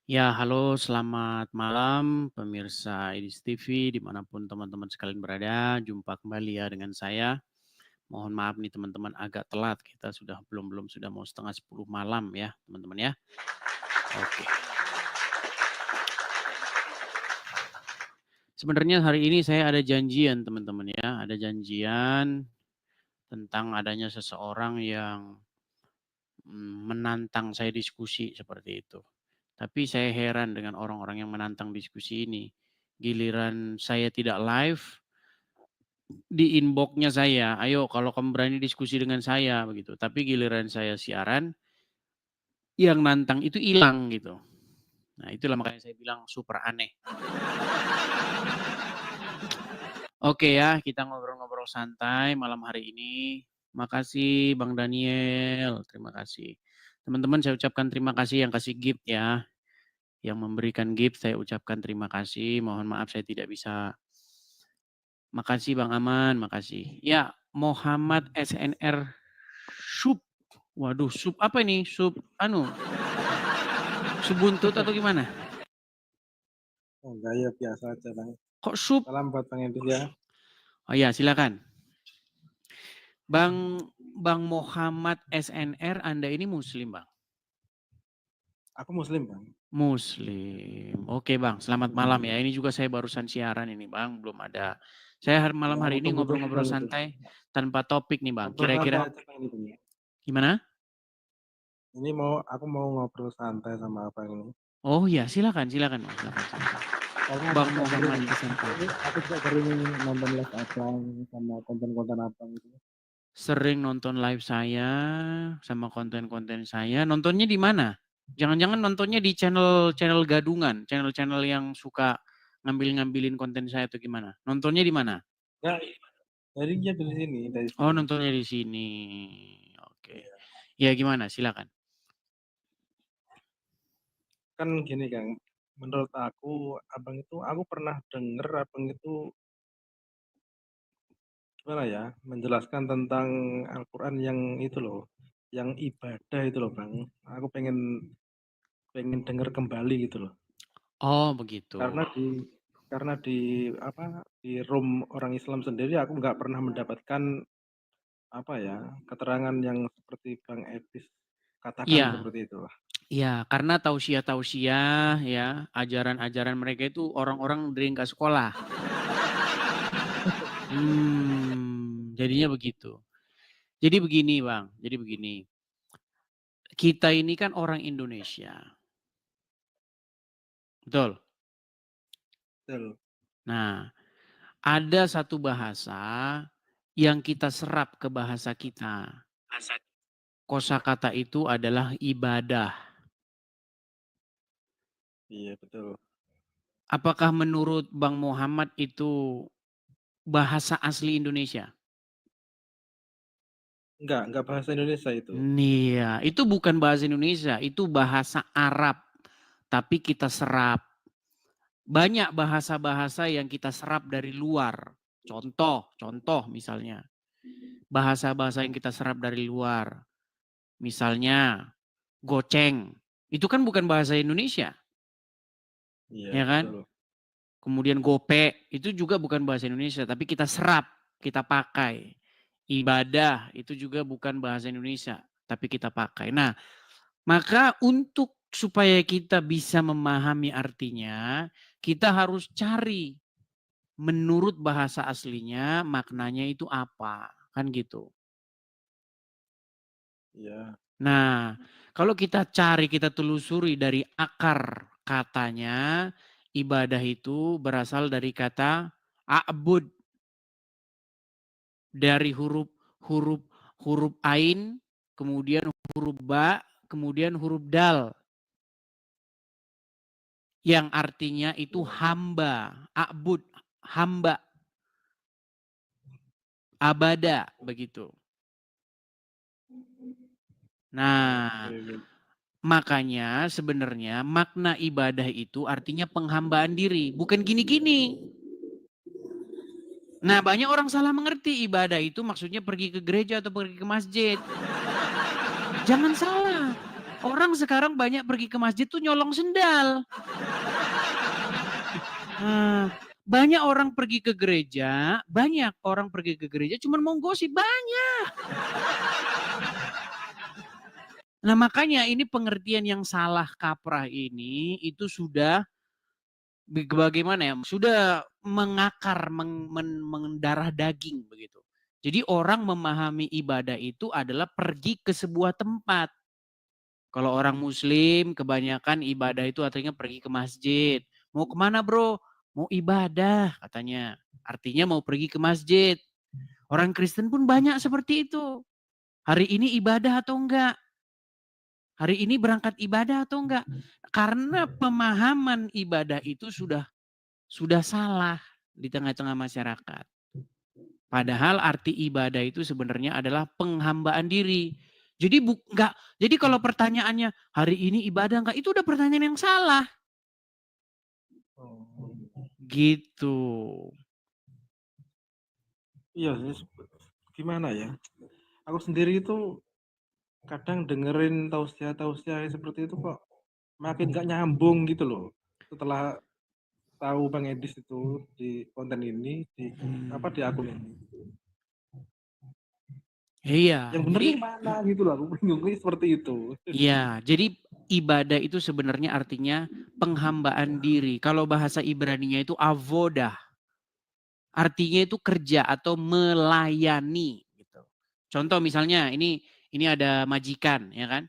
Ya, halo, selamat malam pemirsa IDIS TV dimanapun teman-teman sekalian berada. Jumpa kembali ya dengan saya. Mohon maaf nih teman-teman agak telat. Kita sudah belum sudah mau setengah 10 malam ya teman-teman ya. Oke. Sebenarnya hari ini saya ada janjian teman-teman ya. Ada janjian tentang adanya seseorang yang menantang saya diskusi seperti itu. Tapi saya heran dengan orang-orang yang menantang diskusi ini. Giliran saya tidak live, di inbox-nya saya, "Ayo kalau kamu berani diskusi dengan saya," begitu. Tapi giliran saya siaran, yang nantang itu hilang gitu. Nah itulah makanya saya bilang super aneh. Oke ya, kita ngobrol-ngobrol santai malam hari ini. Makasih Bang Daniel, terima kasih. Teman-teman saya ucapkan terima kasih yang kasih gift ya. Yang memberikan gift saya ucapkan terima kasih. Mohon maaf saya tidak bisa. Makasih Bang Aman, makasih. Ya, Muhammad SNR Sub. Waduh, sub apa ini? Sub sub buntut atau gimana? Oh enggak, ya biasa aja Bang. Kok sub? Salam buat Bang Edi ya. Oh iya, silakan. Bang Muhammad SNR, Anda ini muslim, Bang? Aku muslim Bang. Muslim. Oke, Bang. Selamat malam ya. Ini juga saya barusan siaran ini, Bang. Belum ada. Saya malam Ya, hari aku ini tunggu terus ngobrol-ngobrol Bang itu. santai tanpa topik nih, Bang. Ngobrol santai Kira-kira aja Bang ini Bang. gimana? Ini aku mau ngobrol santai sama Abang ini. Oh iya, silakan, silakan, Bang. Silakan, silakan. Karena Bang aku juga baru Muhammad ini, SNR. aku juga baru ini nonton live Abang sama konten-konten Abang itu. Sering nonton live saya sama konten-konten saya. Nontonnya di mana? Jangan-jangan nontonnya di channel gadungan, channel-channel yang suka ngambil-ngambilin konten saya atau gimana? Nontonnya di mana? Ya, dari sini, dari Oh, sini. nontonnya di sini. Oke. Iya. Ya gimana? Silakan. Kan gini Kang, menurut aku Abang itu aku pernah denger Abang itu gimana ya, menjelaskan tentang Al-Qur'an yang itu loh, yang ibadah itu loh Bang. Aku pengen pengen denger kembali gitu loh. Oh, begitu. Karena di room orang Islam sendiri aku nggak pernah mendapatkan apa ya, keterangan yang seperti Bang Edis katakan Iya, seperti itu. iya, karena tausiah-tausiah ya, ajaran-ajaran mereka itu orang-orang dari nggak sekolah. Jadinya begitu. Jadi begini, Bang. Jadi begini. Kita ini kan orang Indonesia. Betul. Betul. Nah, ada satu bahasa yang kita serap ke bahasa kita. Kosakata itu adalah ibadah. Iya, betul. Apakah menurut Bang Muhammad itu bahasa asli Indonesia? Enggak bahasa Indonesia itu. Iya, itu bukan bahasa Indonesia, itu bahasa Arab. Tapi kita serap. Banyak bahasa-bahasa yang kita serap dari luar. Contoh misalnya. Bahasa-bahasa yang kita serap dari luar. Misalnya goceng. Itu kan bukan bahasa Indonesia. Iya, Ya kan? betul. Kemudian gope. Itu juga bukan bahasa Indonesia. Tapi kita serap. Kita pakai. Ibadah. Itu juga bukan bahasa Indonesia. Tapi kita pakai. Nah, maka untuk supaya kita bisa memahami artinya. Kita harus cari. Menurut bahasa aslinya maknanya itu apa. Kan gitu. Iya. Nah, kalau kita cari, kita telusuri dari akar katanya, ibadah itu berasal dari kata a'bud. Dari huruf ain, kemudian huruf ba, kemudian huruf dal. Yang artinya itu Iya. hamba, a'bud, hamba, abada, begitu. Nah, Oke. makanya sebenarnya makna ibadah itu artinya penghambaan diri, bukan gini-gini. Nah, banyak orang salah mengerti ibadah itu maksudnya pergi ke gereja atau pergi ke masjid. Jangan salah. Orang sekarang banyak pergi ke masjid tuh nyolong sendal. Nah, banyak orang pergi ke gereja, cuman mau gosip, banyak. Nah, makanya ini pengertian yang salah kaprah ini itu sudah bagaimana ya, sudah mengakar, mendarah daging begitu. Jadi orang memahami ibadah itu adalah pergi ke sebuah tempat. Kalau orang muslim kebanyakan ibadah itu artinya pergi ke masjid. Mau kemana bro? Mau ibadah katanya. Artinya mau pergi ke masjid. Orang Kristen pun banyak seperti itu. Hari ini ibadah atau enggak? Hari ini berangkat ibadah atau enggak? Karena pemahaman ibadah itu sudah salah di tengah-tengah masyarakat. Padahal arti ibadah itu sebenarnya adalah penghambaan diri. Jadi jadi kalau pertanyaannya hari ini ibadah enggak, itu udah pertanyaan yang salah. Oh. Gitu. Iya sih, gimana ya? Aku sendiri itu kadang dengerin tausiah-tausiah seperti itu kok makin gak nyambung gitu loh. Setelah tahu Bang Edis itu di konten ini, di di akun ini. Iya, Yang bener jadi yang mana gitu loh, aku bingung seperti itu. iya, jadi ibadah itu sebenarnya artinya penghambaan diri. Kalau bahasa Ibraninya itu avodah. Artinya itu kerja atau melayani gitu. Contoh misalnya ini ada majikan ya kan.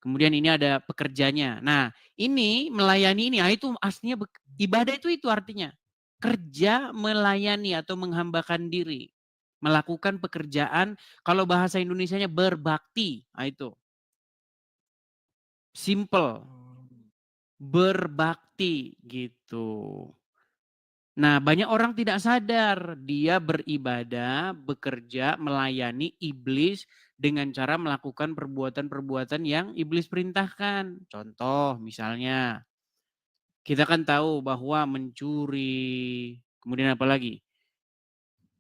Kemudian ini ada pekerjanya. Nah, ini melayani ini, itu aslinya ibadah itu artinya kerja melayani atau menghambakan diri. Melakukan pekerjaan, kalau bahasa Indonesianya berbakti. Nah, itu. Simple, berbakti gitu. Nah, banyak orang tidak sadar dia beribadah, bekerja, melayani iblis dengan cara melakukan perbuatan-perbuatan yang iblis perintahkan. Contoh misalnya, kita kan tahu bahwa mencuri, kemudian apa lagi?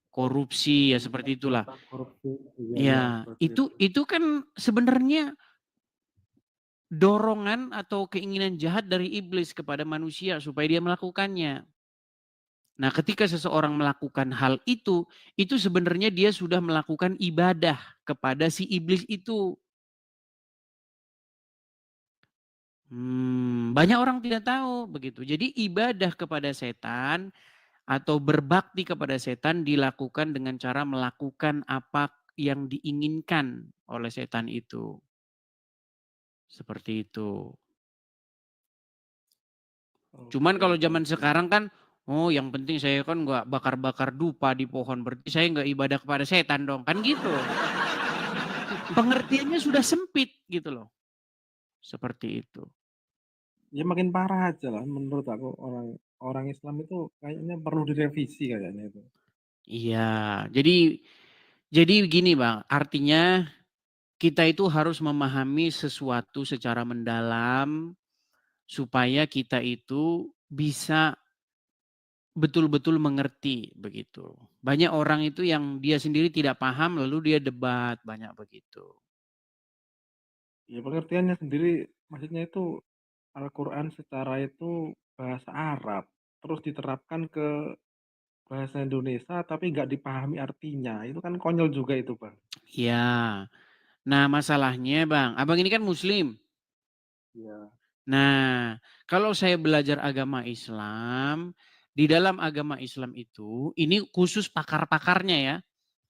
Korupsi, ya seperti itulah. Korupsi, iya Ya, seperti itu. itu kan sebenarnya dorongan atau keinginan jahat dari iblis kepada manusia supaya dia melakukannya. Nah, ketika seseorang melakukan hal itu sebenarnya dia sudah melakukan ibadah kepada si iblis itu. Banyak orang tidak tahu begitu. Jadi ibadah kepada setan atau berbakti kepada setan dilakukan dengan cara melakukan apa yang diinginkan oleh setan itu. Seperti itu. Cuman Oke, kalau oke, zaman oke. sekarang kan, oh yang penting saya kan nggak bakar-bakar dupa di pohon, berarti saya nggak ibadah kepada setan dong, kan gitu. Pengertiannya sudah sempit gitu loh. Seperti itu. Ya makin parah aja lah menurut aku, orang orang Islam itu kayaknya perlu direvisi kayaknya itu. Iya, jadi begini Bang, artinya kita itu harus memahami sesuatu secara mendalam supaya kita itu bisa betul-betul mengerti begitu. Banyak orang itu yang dia sendiri tidak paham lalu dia debat, banyak begitu. Ya pengertiannya sendiri, maksudnya itu Al-Quran secara itu bahasa Arab, terus diterapkan ke bahasa Indonesia tapi nggak dipahami artinya, itu kan konyol juga itu Bang. Ya. Nah, masalahnya Bang, Abang ini kan muslim. Iya. Nah, kalau saya belajar agama Islam, di dalam agama Islam itu, ini khusus pakar-pakarnya ya,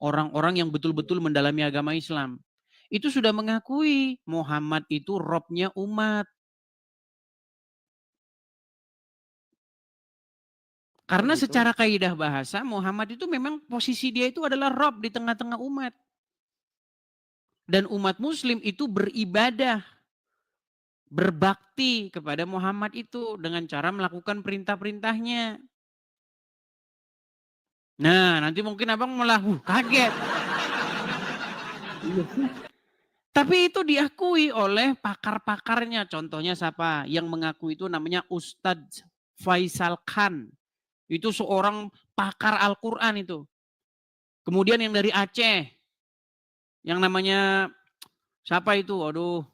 orang-orang yang betul-betul mendalami agama Islam. Itu sudah mengakui Muhammad itu robnya umat. Oh Karena gitu. secara kaidah bahasa, Muhammad itu memang posisi dia itu adalah rob di tengah-tengah umat. Dan umat muslim itu beribadah, berbakti kepada Muhammad itu dengan cara melakukan perintah-perintahnya. Nah, nanti mungkin Abang malah kaget. Iya sih. Tapi itu diakui oleh pakar-pakarnya. Contohnya siapa? Yang mengakui itu namanya Ustadz Faisal Khan. Itu seorang pakar Al-Quran itu. Kemudian yang dari Aceh. Yang namanya siapa itu? Aduh,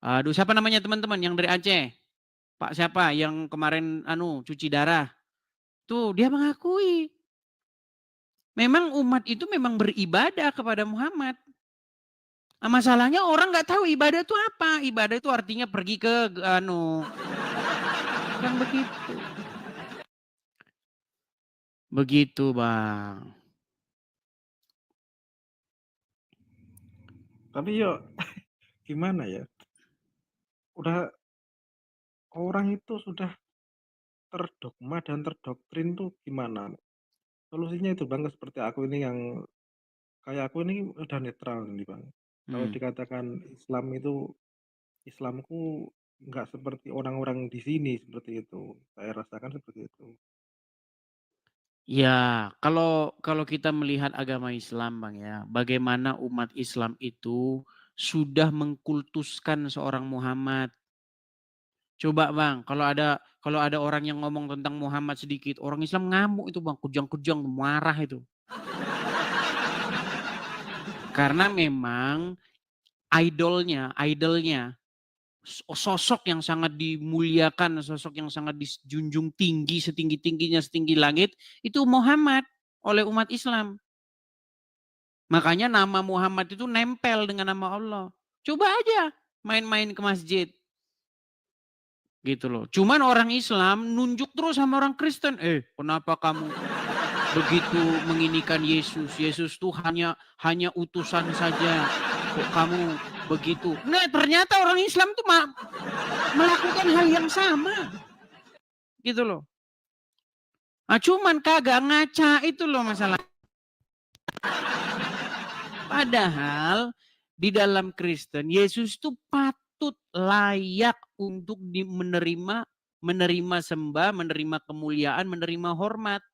Aduh, siapa namanya teman-teman yang dari Aceh? Pak siapa yang kemarin cuci darah? Tuh, dia mengakui. Memang umat itu memang beribadah kepada Muhammad. Nah, masalahnya orang nggak tahu ibadah itu apa. Ibadah itu artinya pergi ke kan begitu. Begitu, Bang. Tapi yo gimana ya? Udah orang itu sudah terdogma dan terdoktrin tuh gimana? Solusinya itu Bang, seperti aku ini yang kayak aku ini udah netral nih Bang. Kalau Hmm. dikatakan Islam itu Islamku nggak seperti orang-orang di sini seperti itu. Saya rasakan seperti itu. Ya, kalau kita melihat agama Islam, Bang ya, bagaimana umat Islam itu sudah mengkultuskan seorang Muhammad. Coba Bang, kalau ada orang yang ngomong tentang Muhammad sedikit, orang Islam ngamuk itu Bang, kujang-kujang, marah itu. Karena memang idolnya, sosok yang sangat dimuliakan, sosok yang sangat dijunjung tinggi, setinggi-tingginya, setinggi langit, itu Muhammad oleh umat Islam. Makanya nama Muhammad itu nempel dengan nama Allah. Coba aja main-main ke masjid. Gitu loh. Cuman orang Islam nunjuk terus sama orang Kristen. Kenapa kamu begitu menginikan Yesus? Yesus tuh hanya utusan saja. Kok kamu begitu? Nah, ternyata orang Islam tuh melakukan hal yang sama. Gitu loh. Nah, cuman kagak ngaca itu loh masalah. Padahal di dalam Kristen Yesus tuh patut layak untuk menerima sembah, menerima kemuliaan, menerima hormat.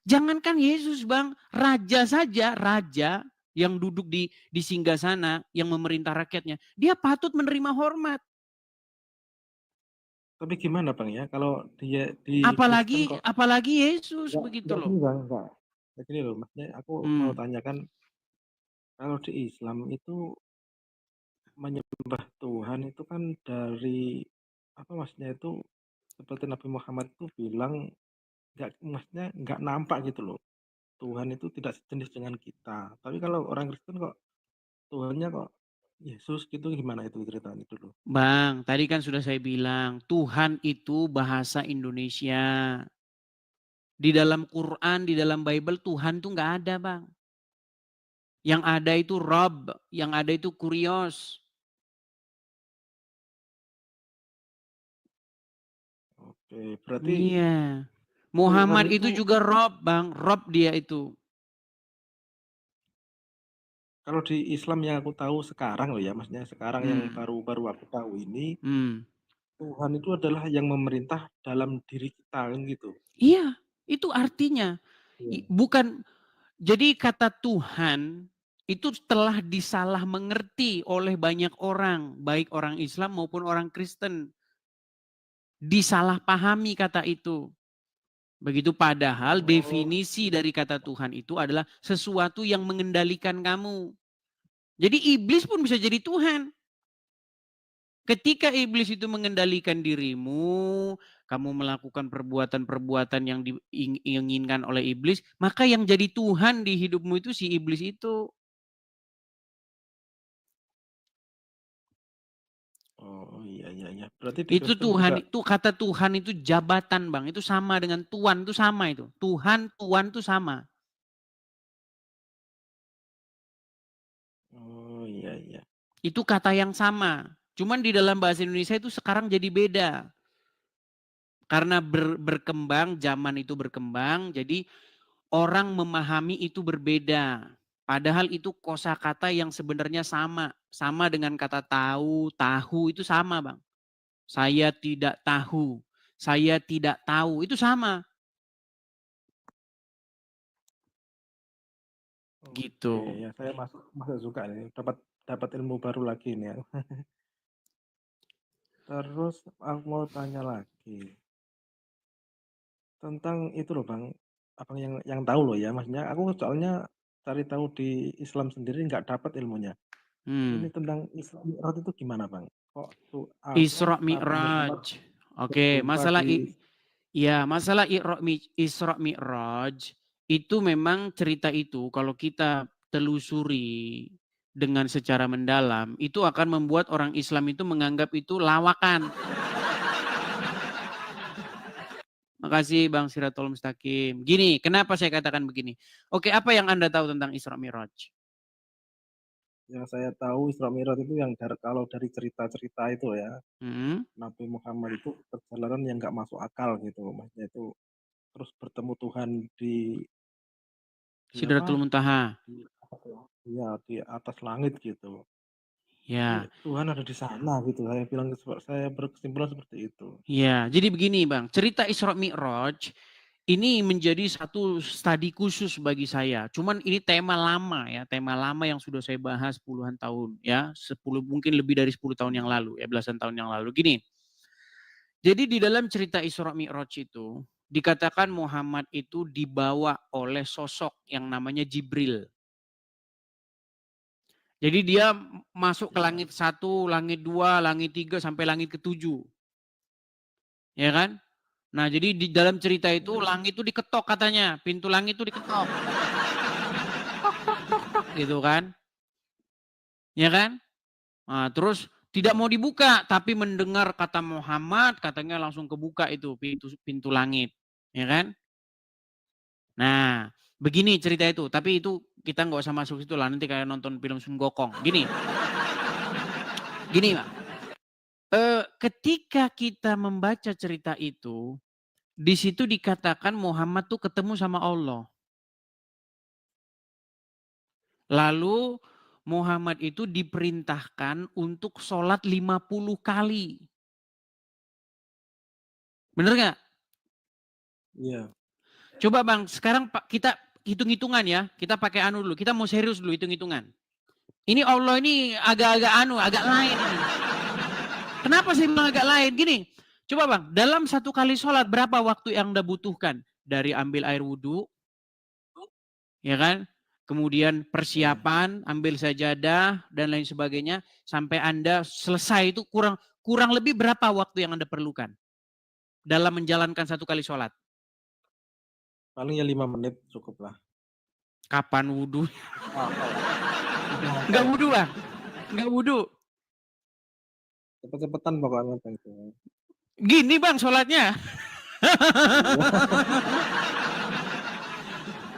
Jangankan Yesus Bang, raja saja, raja yang duduk di singgasana, yang memerintah rakyatnya, dia patut menerima hormat. Tapi gimana Bang ya, kalau dia di Kristen kok Apalagi Yesus begitu enggak loh. gini Bang, enggak. Kayak gini loh, maksudnya aku mau Hmm. tanyakan kalau di Islam itu menyembah Tuhan itu kan dari apa maksudnya itu seperti Nabi Muhammad itu bilang nggak maksudnya nggak nampak gitu loh. Tuhan itu tidak sejenis dengan kita. Tapi kalau orang Kristen kok Tuhannya kok Yesus gitu gimana itu ceritanya dulu? Bang, tadi kan sudah saya bilang, Tuhan itu bahasa Indonesia. Di dalam Quran, di dalam Bible, Tuhan tuh nggak ada Bang. Yang ada itu Rob, yang ada itu Kurios. Oke, berarti Iya. Tuhan Muhammad itu itu juga Rob, Bang. Rob dia itu. kalau di Islam yang aku tahu sekarang loh ya, maksudnya sekarang yang Hmm. baru-baru aku tahu ini Hmm. Tuhan itu adalah yang memerintah dalam diri kita kan gitu. Iya, itu artinya. Iya. Bukan, jadi kata Tuhan itu telah disalah mengerti oleh banyak orang. Baik orang Islam maupun orang Kristen. Disalahpahami kata itu. Begitu padahal Oh, definisi dari kata Tuhan itu adalah sesuatu yang mengendalikan kamu. Jadi iblis pun bisa jadi Tuhan. Ketika iblis itu mengendalikan dirimu, kamu melakukan perbuatan-perbuatan yang diinginkan oleh iblis, maka yang jadi Tuhan di hidupmu itu si iblis itu. oh iya iya iya. Berarti di Itu Kristen juga Tuhan, itu kata Tuhan itu jabatan Bang, itu sama dengan Tuhan itu sama itu. Tuhan, Tuhan itu sama. oh iya iya. Itu kata yang sama. Cuman di dalam bahasa Indonesia itu sekarang jadi beda. Karena berkembang, zaman itu berkembang, jadi orang memahami itu berbeda. Padahal itu kosakata yang sebenarnya sama. Sama dengan kata tahu itu sama Bang. Saya tidak tahu, saya tidak tahu, itu sama. Oke, Gitu. ya saya masuk masuk suka nih. Dapat dapat ilmu baru lagi nih. Terus aku mau tanya lagi tentang itu loh Bang. Apa yang tahu loh ya, maksudnya aku soalnya cari tahu di Islam sendiri nggak dapat ilmunya. Ini Hmm. tentang Isra Mi'raj itu gimana, Bang? Kok tuh Isra Nabi Muhammad Mi'raj. Oke, berjumpa masalah di masalah Isra Mi'raj itu memang cerita itu kalau kita telusuri dengan secara mendalam itu akan membuat orang Islam itu menganggap itu lawakan. Makasih Bang Siratul Mustaqim. Gini, kenapa saya katakan begini? Oke, apa yang Anda tahu tentang Isra Mi'raj? yang saya tahu Isra Mi'raj itu yang kalau dari cerita-cerita itu ya, Hmm. Nabi Muhammad itu perjalanan yang nggak masuk akal gitu. Maksudnya itu terus bertemu Tuhan di apa? Sidratul Muntaha. Di apa tuh? Iya, di atas langit gitu. Ini Ya. Tuhan ada di sana gitu. Saya berkesimpulan seperti itu. Ya, jadi begini Bang, cerita Isra Mi'raj ini menjadi satu studi khusus bagi saya. Cuman ini tema lama ya, tema lama yang sudah saya bahas puluhan tahun ya, 10 mungkin lebih dari 10 tahun yang lalu ya, belasan tahun yang lalu. Gini, jadi di dalam cerita Isra Mi'raj itu dikatakan Muhammad itu dibawa oleh sosok yang namanya Jibril. Jadi dia masuk ke Ya, langit 1, langit 2, langit 3 sampai langit ke-7. Ya kan? Nah, jadi di dalam cerita itu ya. langit itu diketok katanya, pintu langit itu diketok. Gitu kan? Ya kan? Nah, terus tidak mau dibuka tapi mendengar kata Muhammad katanya langsung kebuka itu pintu pintu langit. Ya kan? Nah, begini cerita itu, tapi itu kita nggak usah masuk situ lah nanti kayak nonton film Sun Gokong. Gini. Gini, Pak. Ketika kita membaca cerita itu, di situ dikatakan Muhammad tuh ketemu sama Allah. Lalu Muhammad itu diperintahkan untuk sholat 50 kali. Bener nggak? Iya. Coba Bang, sekarang kita hitung-hitungan ya. Kita pakai anu dulu. Kita mau serius dulu hitung-hitungan. Ini Allah ini agak-agak agak lain ini. Kenapa saya bilang agak lain? Gini, coba Bang, dalam satu kali sholat berapa waktu yang Anda butuhkan? Dari ambil air wudhu, ya kan? Kemudian Ya. persiapan, ambil sajadah dan lain sebagainya sampai Anda selesai itu kurang lebih berapa waktu yang Anda perlukan dalam menjalankan satu kali sholat? Paling ya 5 menit cukup lah. Kapan wudhu? Hafal. Udah Enggak hafal. wudhu Bang, enggak wudhu. Cepet-cepetan pokoknya Bang. Gini Bang sholatnya. Iya.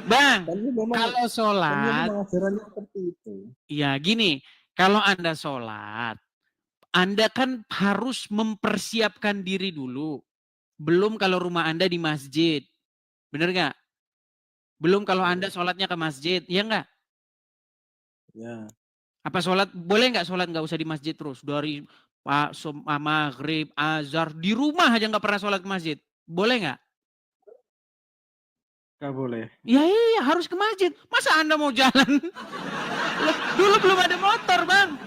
Bang, Kan ini memang kalau kan ini sholat, memang ajarannya seperti itu. ya gini, kalau Anda sholat, Anda kan harus mempersiapkan diri dulu. Belum kalau rumah Anda di masjid. Bener nggak? Belum kalau Anda Ya. sholatnya ke masjid. Iya nggak? Ya. Apa sholat, boleh nggak sholat nggak usah di masjid terus? Dari maghrib, azhar, di rumah aja nggak pernah sholat ke masjid. Boleh nggak? Gak boleh. Ya iya harus ke masjid. Masa Anda mau jalan? Dulu belum ada motor Bang.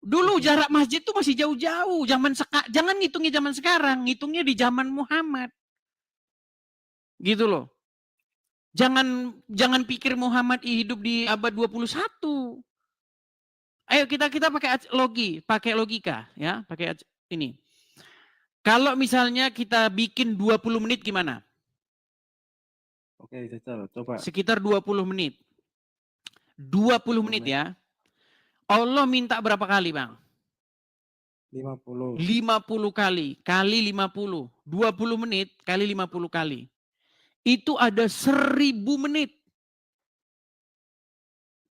Dulu jarak masjid tuh masih jauh-jauh. Jangan ngitungnya zaman sekarang, ngitungnya di zaman Muhammad. Gitu loh. Jangan pikir Muhammad hidup di abad 21. Ayo kita pakai logika ya, pakai ini. Kalau misalnya kita bikin 20 menit gimana? Oke, Jajal, coba. Sekitar 20 menit. 20 menit 20 menit. ya. Allah minta berapa kali, Bang? 50. 50 kali, kali 50. 20 menit kali 50 kali. Itu ada 1000 menit.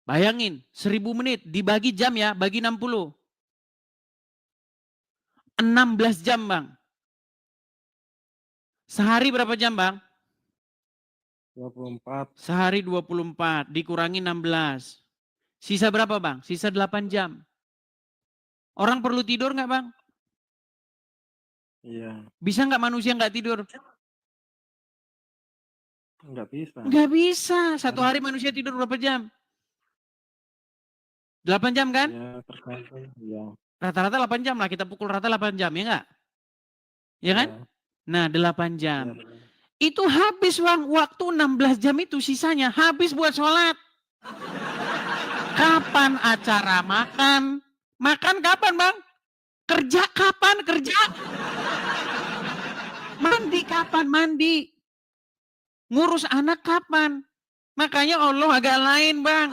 Bayangin, 1000 menit dibagi jam ya, bagi 60. 16 jam, Bang. Sehari berapa jam, Bang? 24. Sehari 24, dikurangi 16. Sisa berapa, Bang? Sisa 8 jam. Orang perlu tidur nggak, Bang? Iya. Bisa nggak manusia nggak tidur? Nggak bisa. Nggak bisa. Satu hari manusia tidur berapa jam? 8 jam kan? Ya, tergantung. Ya. Rata-rata 8 jam lah. Kita pukul rata 8 jam, ya nggak? Ya kan? Ya. Nah, 8 Ya, jam. Itu habis, Bang. Waktu 16 jam itu sisanya habis buat sholat. Kapan acara makan? Makan kapan, Bang? Kerja kapan? Kerja. Mandi kapan? Mandi. Ngurus anak kapan? Makanya Allah agak lain, Bang.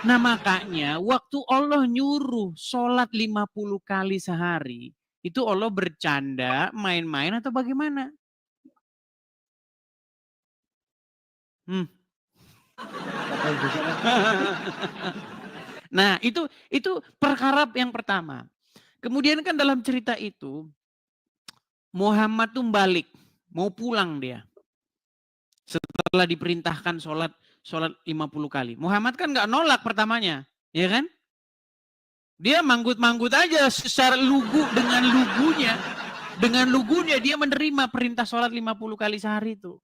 Nah, makanya waktu Allah nyuruh sholat 50 kali sehari, itu Allah bercanda, main-main atau bagaimana? Nah, itu perkara yang pertama. Kemudian kan dalam cerita itu, Muhammad tuh balik, mau pulang dia. Setelah diperintahkan sholat 50 kali. Muhammad kan nggak nolak pertamanya, ya kan? Dia manggut-manggut aja secara lugu dengan lugunya. Dengan lugunya dia menerima perintah sholat 50 kali sehari itu.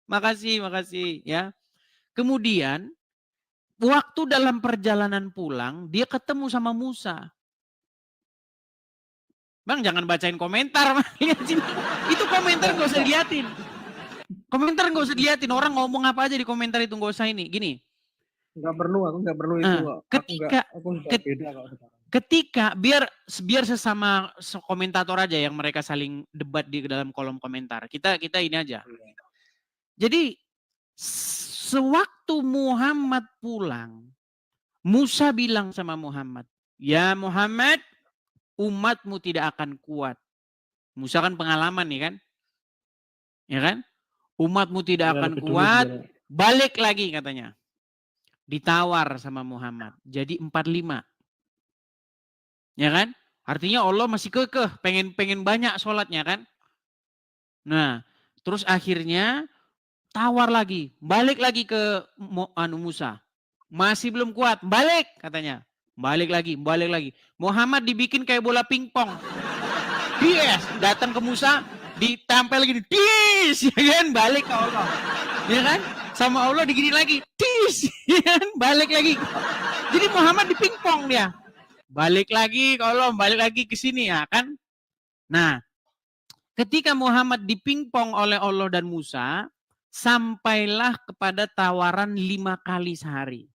Makasih ya. Kemudian waktu dalam perjalanan pulang dia ketemu sama Musa. Bang jangan bacain komentar. Lihat sini. Itu komentar nggak usah diliatin. Komentar nggak usah diliatin. Orang ngomong apa aja di komentar itu nggak usah ini. Gini. Aku nggak perlu itu kok. Aku nggak beda kok sekarang. Ketika biar sesama komentator aja yang mereka saling debat di dalam kolom komentar. Kita ini aja. Jadi sewaktu Muhammad pulang, Musa bilang sama Muhammad, "Ya Muhammad, umatmu tidak akan kuat." Musa kan pengalaman nih kan? Ya kan? Umatmu tidak akan kuat, balik lagi katanya. Ditawar sama Muhammad. Jadi 45. Ya kan? Artinya Allah masih kekeh, pengen banyak sholatnya kan? Nah, terus akhirnya tawar lagi, balik lagi ke Musa. Masih belum kuat, balik katanya. Balik lagi. Muhammad dibikin kayak bola pingpong. Yes, datang ke Musa, ditampel lagi, dis, ya kan? Balik ke Allah. Ya kan? Sama Allah digini lagi, dis, ya kan? Balik lagi. Jadi Muhammad dipingpong dia. Balik lagi ke Allah, balik lagi ke sini ya kan. Nah, ketika Muhammad dipingpong oleh Allah dan Musa, sampailah kepada tawaran 5 kali sehari.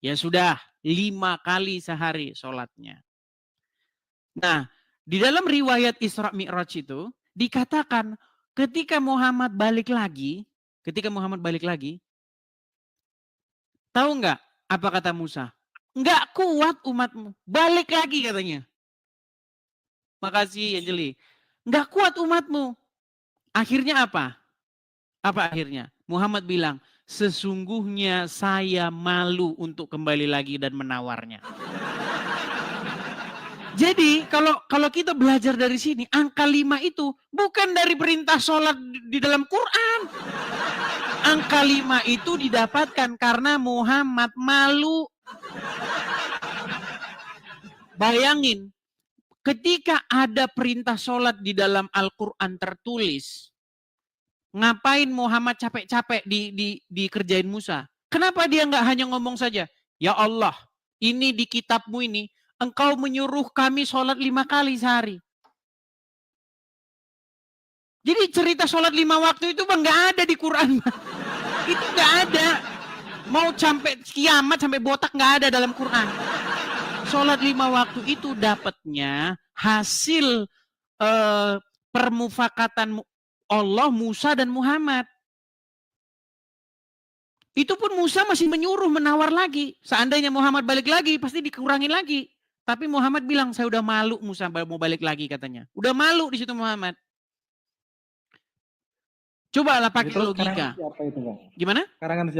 Ya sudah, 5 kali sehari sholatnya. Nah, di dalam riwayat Isra Mi'raj itu, dikatakan ketika Muhammad balik lagi, tahu nggak apa kata Musa? Nggak kuat umatmu. Balik lagi katanya. Makasih Anjeli. Nggak kuat umatmu. Akhirnya apa? Apa akhirnya? Muhammad bilang, sesungguhnya saya malu untuk kembali lagi dan menawarnya. Jadi kalau kita belajar dari sini, angka 5 itu bukan dari perintah sholat di dalam Quran. Angka 5 itu didapatkan karena Muhammad malu. Bayangin, ketika ada perintah sholat di dalam Al-Quran tertulis, ngapain Muhammad capek-capek dikerjain Musa? Kenapa dia nggak hanya ngomong saja, ya Allah, ini di kitabmu ini, engkau menyuruh kami sholat 5 kali sehari. Jadi cerita sholat 5 waktu itu nggak ada di Quran. Itu nggak ada. Mau sampai kiamat, sampai botak nggak ada dalam Quran. Sholat 5 waktu itu dapatnya hasil permufakatan Allah, Musa dan Muhammad. Itu pun Musa masih menyuruh menawar lagi. Seandainya Muhammad balik lagi pasti dikurangin lagi. Tapi Muhammad bilang saya udah malu Musa mau balik lagi katanya. Udah malu di situ Muhammad. Cobalah pakai logika. Siapa itu, Bang? Gimana? Karangan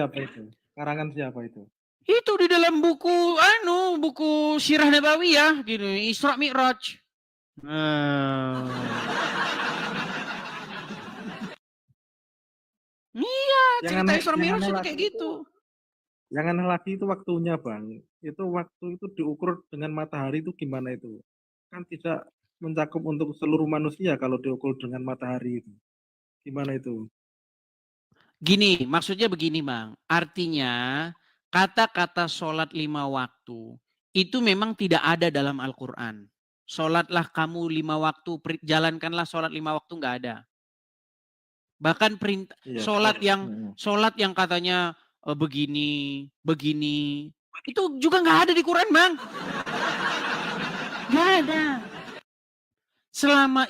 siapa itu? Itu di dalam buku Sirah Nabawiyah gitu, Isra Mi'raj. Iya, cerita Isra Mi'raj itu kayak gitu. Jangan lagi itu waktunya, Bang. Itu waktu itu diukur dengan matahari itu gimana itu? Kan tidak mencakup untuk seluruh manusia kalau diukur dengan matahari itu. Gimana itu? Gini, maksudnya begini, Bang. Artinya kata-kata sholat 5 waktu itu memang tidak ada dalam Al-Quran. Sholatlah kamu 5 waktu, jalankanlah sholat 5 waktu, nggak ada. Bahkan perintah sholat yang katanya begini. Itu juga nggak ada di Quran, Bang. Nggak ada. Selama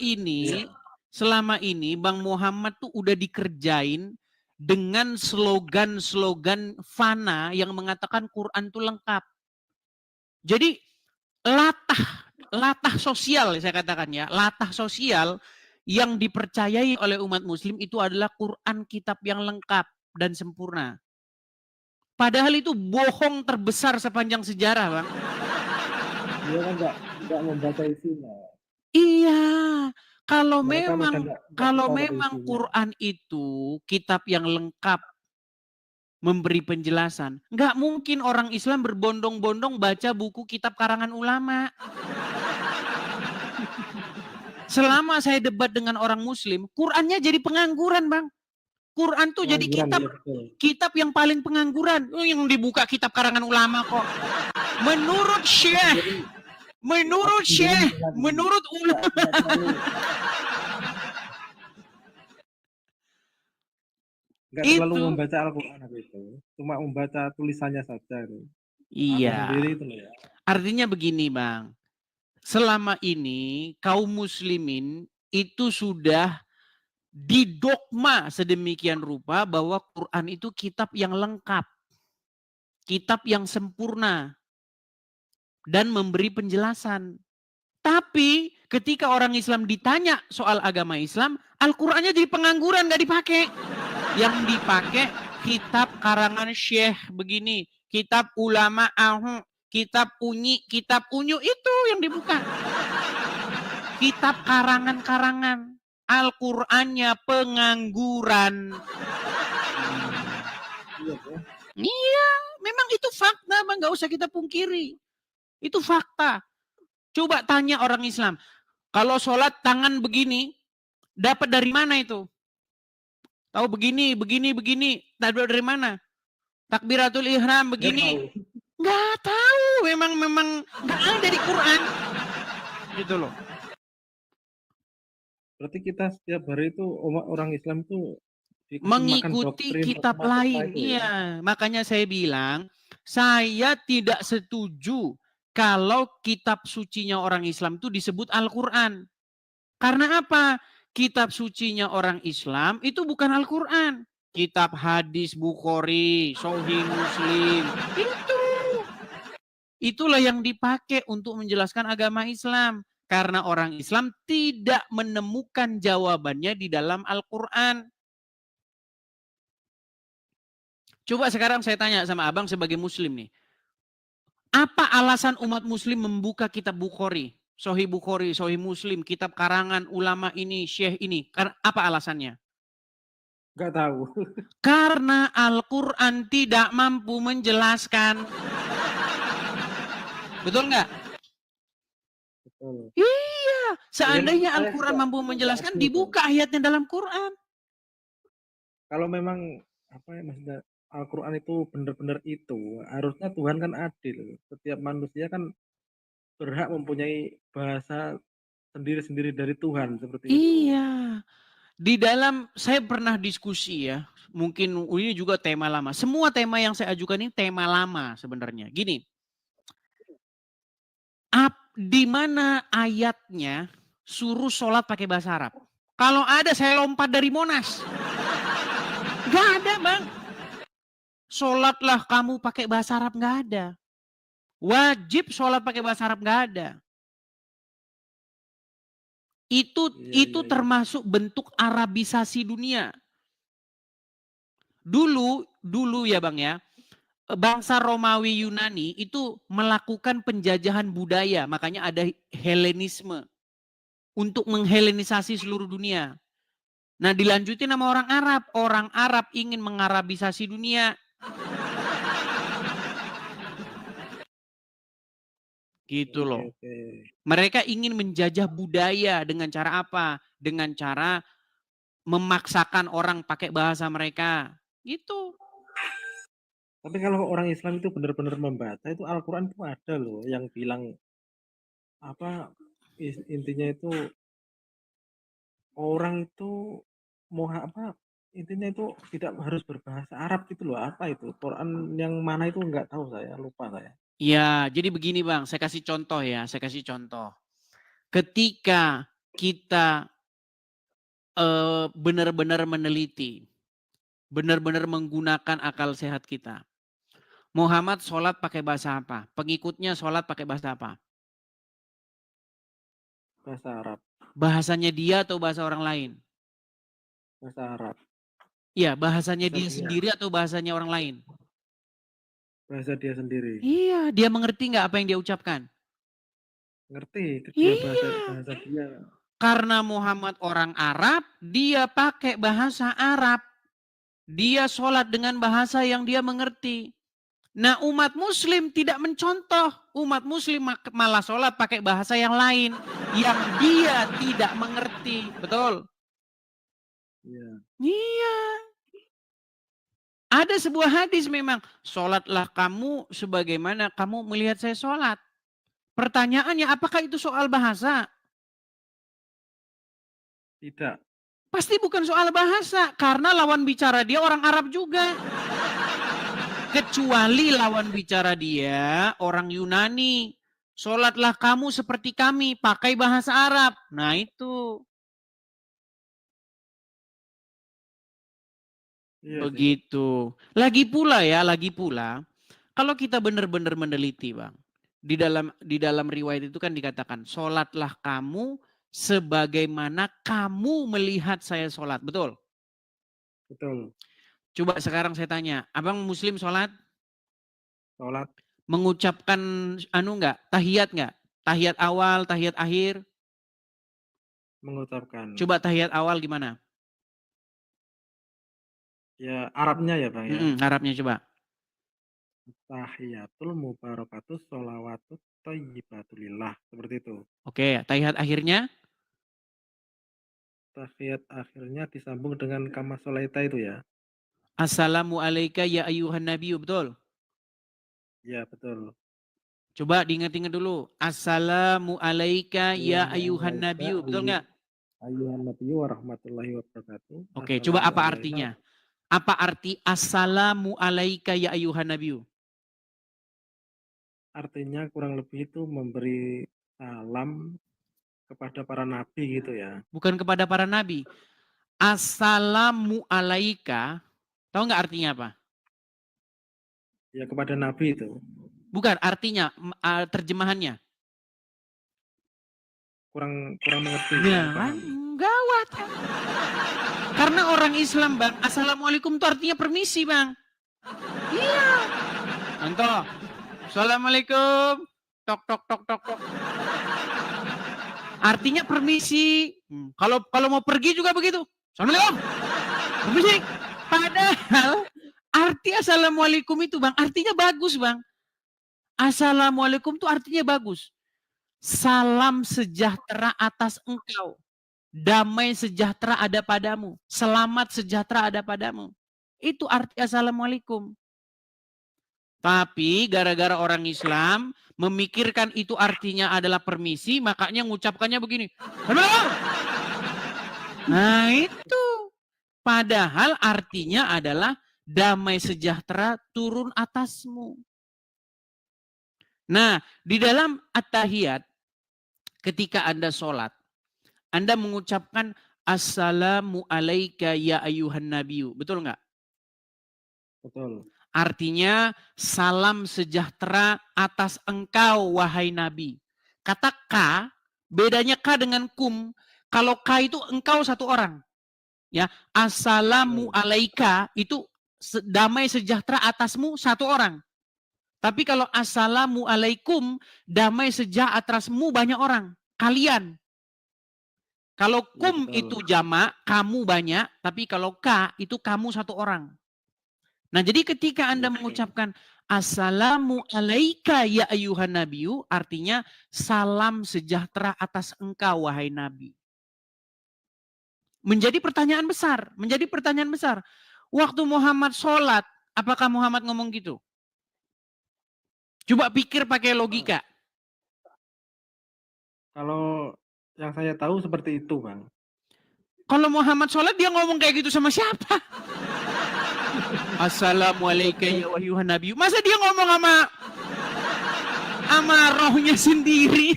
ini Bang Muhammad tuh udah dikerjain dengan slogan-slogan fana yang mengatakan Quran tuh lengkap. Jadi latah sosial saya katakan ya, latah sosial yang dipercayai oleh umat muslim itu adalah Quran, kitab yang lengkap dan sempurna. Padahal itu bohong terbesar sepanjang sejarah, Bang. Dia kan nggak membaca isinya. Iya, kalau Mereka memang nggak tahu apa isinya. Quran itu kitab yang lengkap memberi penjelasan, nggak mungkin orang Islam berbondong-bondong baca buku kitab karangan ulama. Selama saya debat dengan orang Muslim, Qurannya jadi pengangguran, Bang. Quran tuh jadi Pengangguran, kitab yang paling pengangguran. Yang dibuka kitab karangan ulama kok. Menurut Syekh, menurut ulama. Nggak terlalu membaca Al-Quran itu, cuma membaca tulisannya saja. Iya. Sendiri itu ya. Artinya begini, Bang. Selama ini kaum muslimin itu sudah didogma sedemikian rupa bahwa Quran itu kitab yang lengkap, kitab yang sempurna, dan memberi penjelasan. Tapi ketika orang Islam ditanya soal agama Islam, Al-Qurannya jadi pengangguran, nggak dipakai. Yang dipakai kitab karangan Syekh begini, kitab ulama kitab unyu itu yang dibuka. Kitab karangan-karangan. Al-Qur'annya pengangguran. Iya, memang itu fakta, Bang, nggak usah kita pungkiri. Itu fakta. Coba tanya orang Islam, kalau sholat tangan begini, dapat dari mana itu? Tahu begini. Dapat dari mana? Takbiratul ihram begini. Nggak tahu, memang nggak ada di Quran. Gitu loh. Berarti kita setiap hari itu orang Islam itu mengikuti kitab lain. Iya, makanya saya bilang, saya tidak setuju kalau kitab sucinya orang Islam itu disebut Al-Quran. Karena apa? Kitab sucinya orang Islam itu bukan Al-Quran. Kitab hadis Bukhari, Sahih Muslim. Itulah yang dipakai untuk menjelaskan agama Islam. Karena orang Islam tidak menemukan jawabannya di dalam Al-Quran. Coba sekarang saya tanya sama abang sebagai muslim nih. Apa alasan umat muslim membuka kitab Bukhari? Sahih Bukhari, Sahih Muslim, kitab karangan ulama ini, syekh ini. Apa alasannya? Nggak tahu. Karena Al-Quran tidak mampu menjelaskan. Betul nggak? Betul. Iya. Seandainya Al-Quran mampu menjelaskan, dibuka ayatnya dalam Quran. Kalau memang apa ya maksudnya Al-Quran itu benar-benar itu, harusnya Tuhan kan adil. Setiap manusia kan berhak mempunyai bahasa sendiri-sendiri dari Tuhan seperti itu. Iya. Di dalam saya pernah diskusi ya, mungkin ini juga tema lama. Semua tema yang saya ajukan ini tema lama sebenarnya. Gini, di mana ayatnya suruh sholat pakai bahasa Arab? Kalau ada saya lompat dari Monas. Gak ada, Bang. Sholatlah kamu pakai bahasa Arab, gak ada. Wajib sholat pakai bahasa Arab, gak ada. Itu termasuk bentuk Arabisasi dunia. Dulu ya Bang ya, bangsa Romawi Yunani itu melakukan penjajahan budaya, makanya ada Helenisme untuk menghelenisasi seluruh dunia. Nah, dilanjutin sama orang Arab ingin mengarabisasi dunia. Gitu loh. Mereka ingin menjajah budaya dengan cara apa? Dengan cara memaksakan orang pakai bahasa mereka. Gitu. Tapi kalau orang Islam itu benar-benar membaca, itu Al-Quran itu ada loh yang bilang apa intinya itu orang itu mau apa intinya itu tidak harus berbahasa Arab gitu loh. Apa itu? Quran yang mana itu nggak tahu saya, lupa saya. Ya, jadi begini Bang, saya kasih contoh ya, saya kasih contoh. Ketika kita benar-benar meneliti, benar-benar menggunakan akal sehat kita. Muhammad sholat pakai bahasa apa? Pengikutnya sholat pakai bahasa apa? Bahasa Arab, Bahasanya dia atau bahasa orang lain? bahasa Arab. Iya, bahasanya Bahasa dia dia, sendiri atau bahasanya orang lain? bahasa dia sendiri. Iya, dia mengerti nggak apa yang dia ucapkan? Ngerti? Dia bahasa Iya, bahasa dia. karena Muhammad orang Arab, dia pakai bahasa Arab. Dia sholat dengan bahasa yang dia mengerti. Nah, umat muslim tidak mencontoh. Umat muslim malah sholat pakai bahasa yang lain. Yang dia tidak mengerti. Betul? Iya. Iya. Ada sebuah hadis memang. Sholatlah kamu sebagaimana kamu melihat saya sholat. Pertanyaannya, apakah itu soal bahasa? Tidak. Pasti bukan soal bahasa. Karena lawan bicara dia orang Arab juga. Kecuali lawan bicara dia orang Yunani. Sholatlah kamu seperti kami, pakai bahasa Arab. Nah itu. Iya sih. Begitu. Lagi pula, kalau kita benar-benar meneliti Bang. Di dalam riwayat itu kan dikatakan, sholatlah kamu sebagaimana kamu melihat saya sholat. Betul? Betul. Coba sekarang saya tanya, abang muslim sholat? Sholat Mengucapkan enggak? Tahiyat enggak? Tahiyat awal, tahiyat akhir? mengucapkan. Coba tahiyat awal gimana? Ya Arabnya ya Bang ya. Arabnya coba. Tahiyatul mubarakatus sholawatut thayyibatulillah. Seperti itu. Oke, tahiyat akhirnya. Tahiyat akhirnya disambung dengan kama sholaita itu ya. Assalamu alayka ya ayuhan nabiyyu. Betul? Ya betul. Coba diingat-ingat dulu. Assalamu alayka ya ayuhan Assalamualaikum nabiyyu. Betul nggak? ayuhan nabiyyu warahmatullahi wabarakatuh. Oke, coba apa Assalamualaikum. artinya? Apa arti assalamu alayka ya ayuhan nabiyyu? Artinya kurang lebih itu memberi salam kepada para nabi gitu ya. Bukan kepada para nabi. Assalamu alayka. Tahu nggak artinya apa? Ya kepada nabi itu. Bukan artinya, terjemahannya. Kurang mengerti, Ya, kurang paham. gawat. Karena orang Islam, Bang, assalamualaikum itu artinya permisi, Bang. Iya. Contoh, assalamualaikum. Tok tok tok tok tok. Artinya permisi. Kalau mau pergi juga begitu. Assalamualaikum. Permisi. Padahal arti assalamualaikum itu, Bang, artinya bagus, Bang. Assalamualaikum itu artinya bagus. Salam sejahtera atas engkau. Damai sejahtera ada padamu. Selamat sejahtera ada padamu. Itu arti assalamualaikum. Tapi gara-gara orang Islam memikirkan itu artinya adalah permisi, makanya mengucapkannya begini. Nah itu. Padahal artinya adalah damai sejahtera turun atasmu. Nah, di dalam at-tahiyat, ketika Anda sholat, Anda mengucapkan assalamu alayka ya ayuhan nabiyyu. Betul nggak? Betul. Artinya salam sejahtera atas engkau wahai nabi. Kata ka, bedanya ka dengan kum. Kalau ka itu engkau satu orang. Ya, assalamu alaika itu damai sejahtera atasmu satu orang. Tapi kalau assalamu alaikum, damai sejahtera atasmu banyak orang. Kalian. Kalau kum Ya, itu jamak, kamu banyak. Tapi kalau ka itu kamu satu orang. Nah, jadi ketika Anda mengucapkan assalamu alaika ya ayuhan nabiyyu, artinya salam sejahtera atas engkau wahai nabi. Menjadi pertanyaan besar. Waktu Muhammad sholat, apakah Muhammad ngomong gitu? Coba pikir pakai logika. Kalau yang saya tahu seperti itu, Bang. Kalau Muhammad sholat dia ngomong kayak gitu sama siapa? Assalamualaikum ya wahyuhan nabi. Masa dia ngomong sama rohnya sendiri?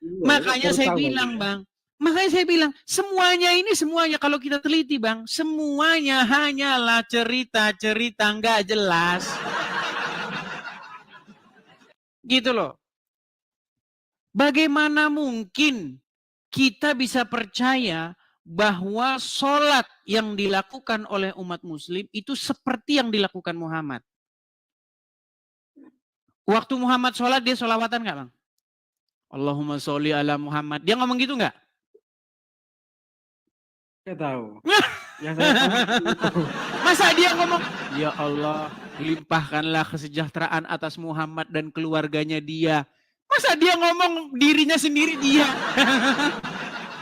Iya, Makanya baru saya tahu aku bilang, ya. Bang. Makanya saya bilang, semuanya kalau kita teliti, Bang, semuanya hanyalah cerita-cerita nggak jelas. Gitu loh. Bagaimana mungkin kita bisa percaya bahwa sholat yang dilakukan oleh umat muslim itu seperti yang dilakukan Muhammad? Waktu Muhammad sholat, dia sholawatan nggak, Bang? Allahumma sholli ala Muhammad. Dia ngomong gitu nggak? Nggak tahu. Yang saya tahu seperti itu. Masa dia ngomong, ya Allah, limpahkanlah kesejahteraan atas Muhammad dan keluarganya dia. Masa dia ngomong dirinya sendiri dia?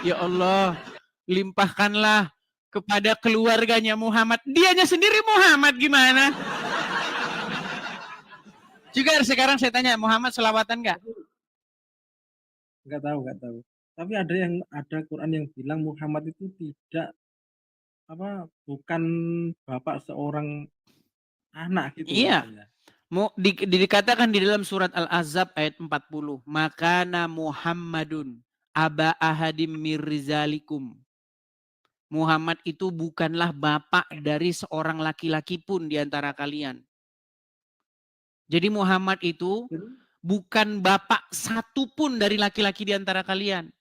Ya Allah, limpahkanlah kepada keluarganya Muhammad. Dianya sendiri Muhammad gimana? Juga sekarang saya tanya, Muhammad selawatan nggak? Nggak tahu, nggak tahu. Tapi ada Quran yang bilang Muhammad itu tidak bukan bapak seorang anak gitu Iya. katanya. Dikatakan di dalam surat Al-Ahzab ayat 40. Makana Muhammadun aba ahadim mirzalikum. Muhammad itu bukanlah bapak dari seorang laki-laki pun di antara kalian. Jadi Muhammad itu bukan bapak satu pun dari laki-laki di antara kalian.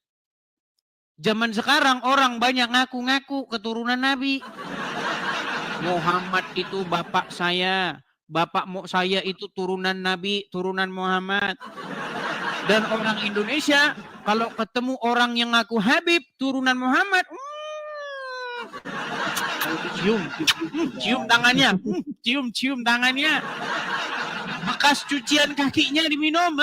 Zaman sekarang orang banyak ngaku-ngaku keturunan Nabi. Muhammad itu bapak saya. Bapak saya itu turunan Nabi, turunan Muhammad. Dan orang Indonesia kalau ketemu orang yang ngaku Habib, turunan Muhammad, cium tangannya, cium tangannya. Bekas cucian kakinya diminum.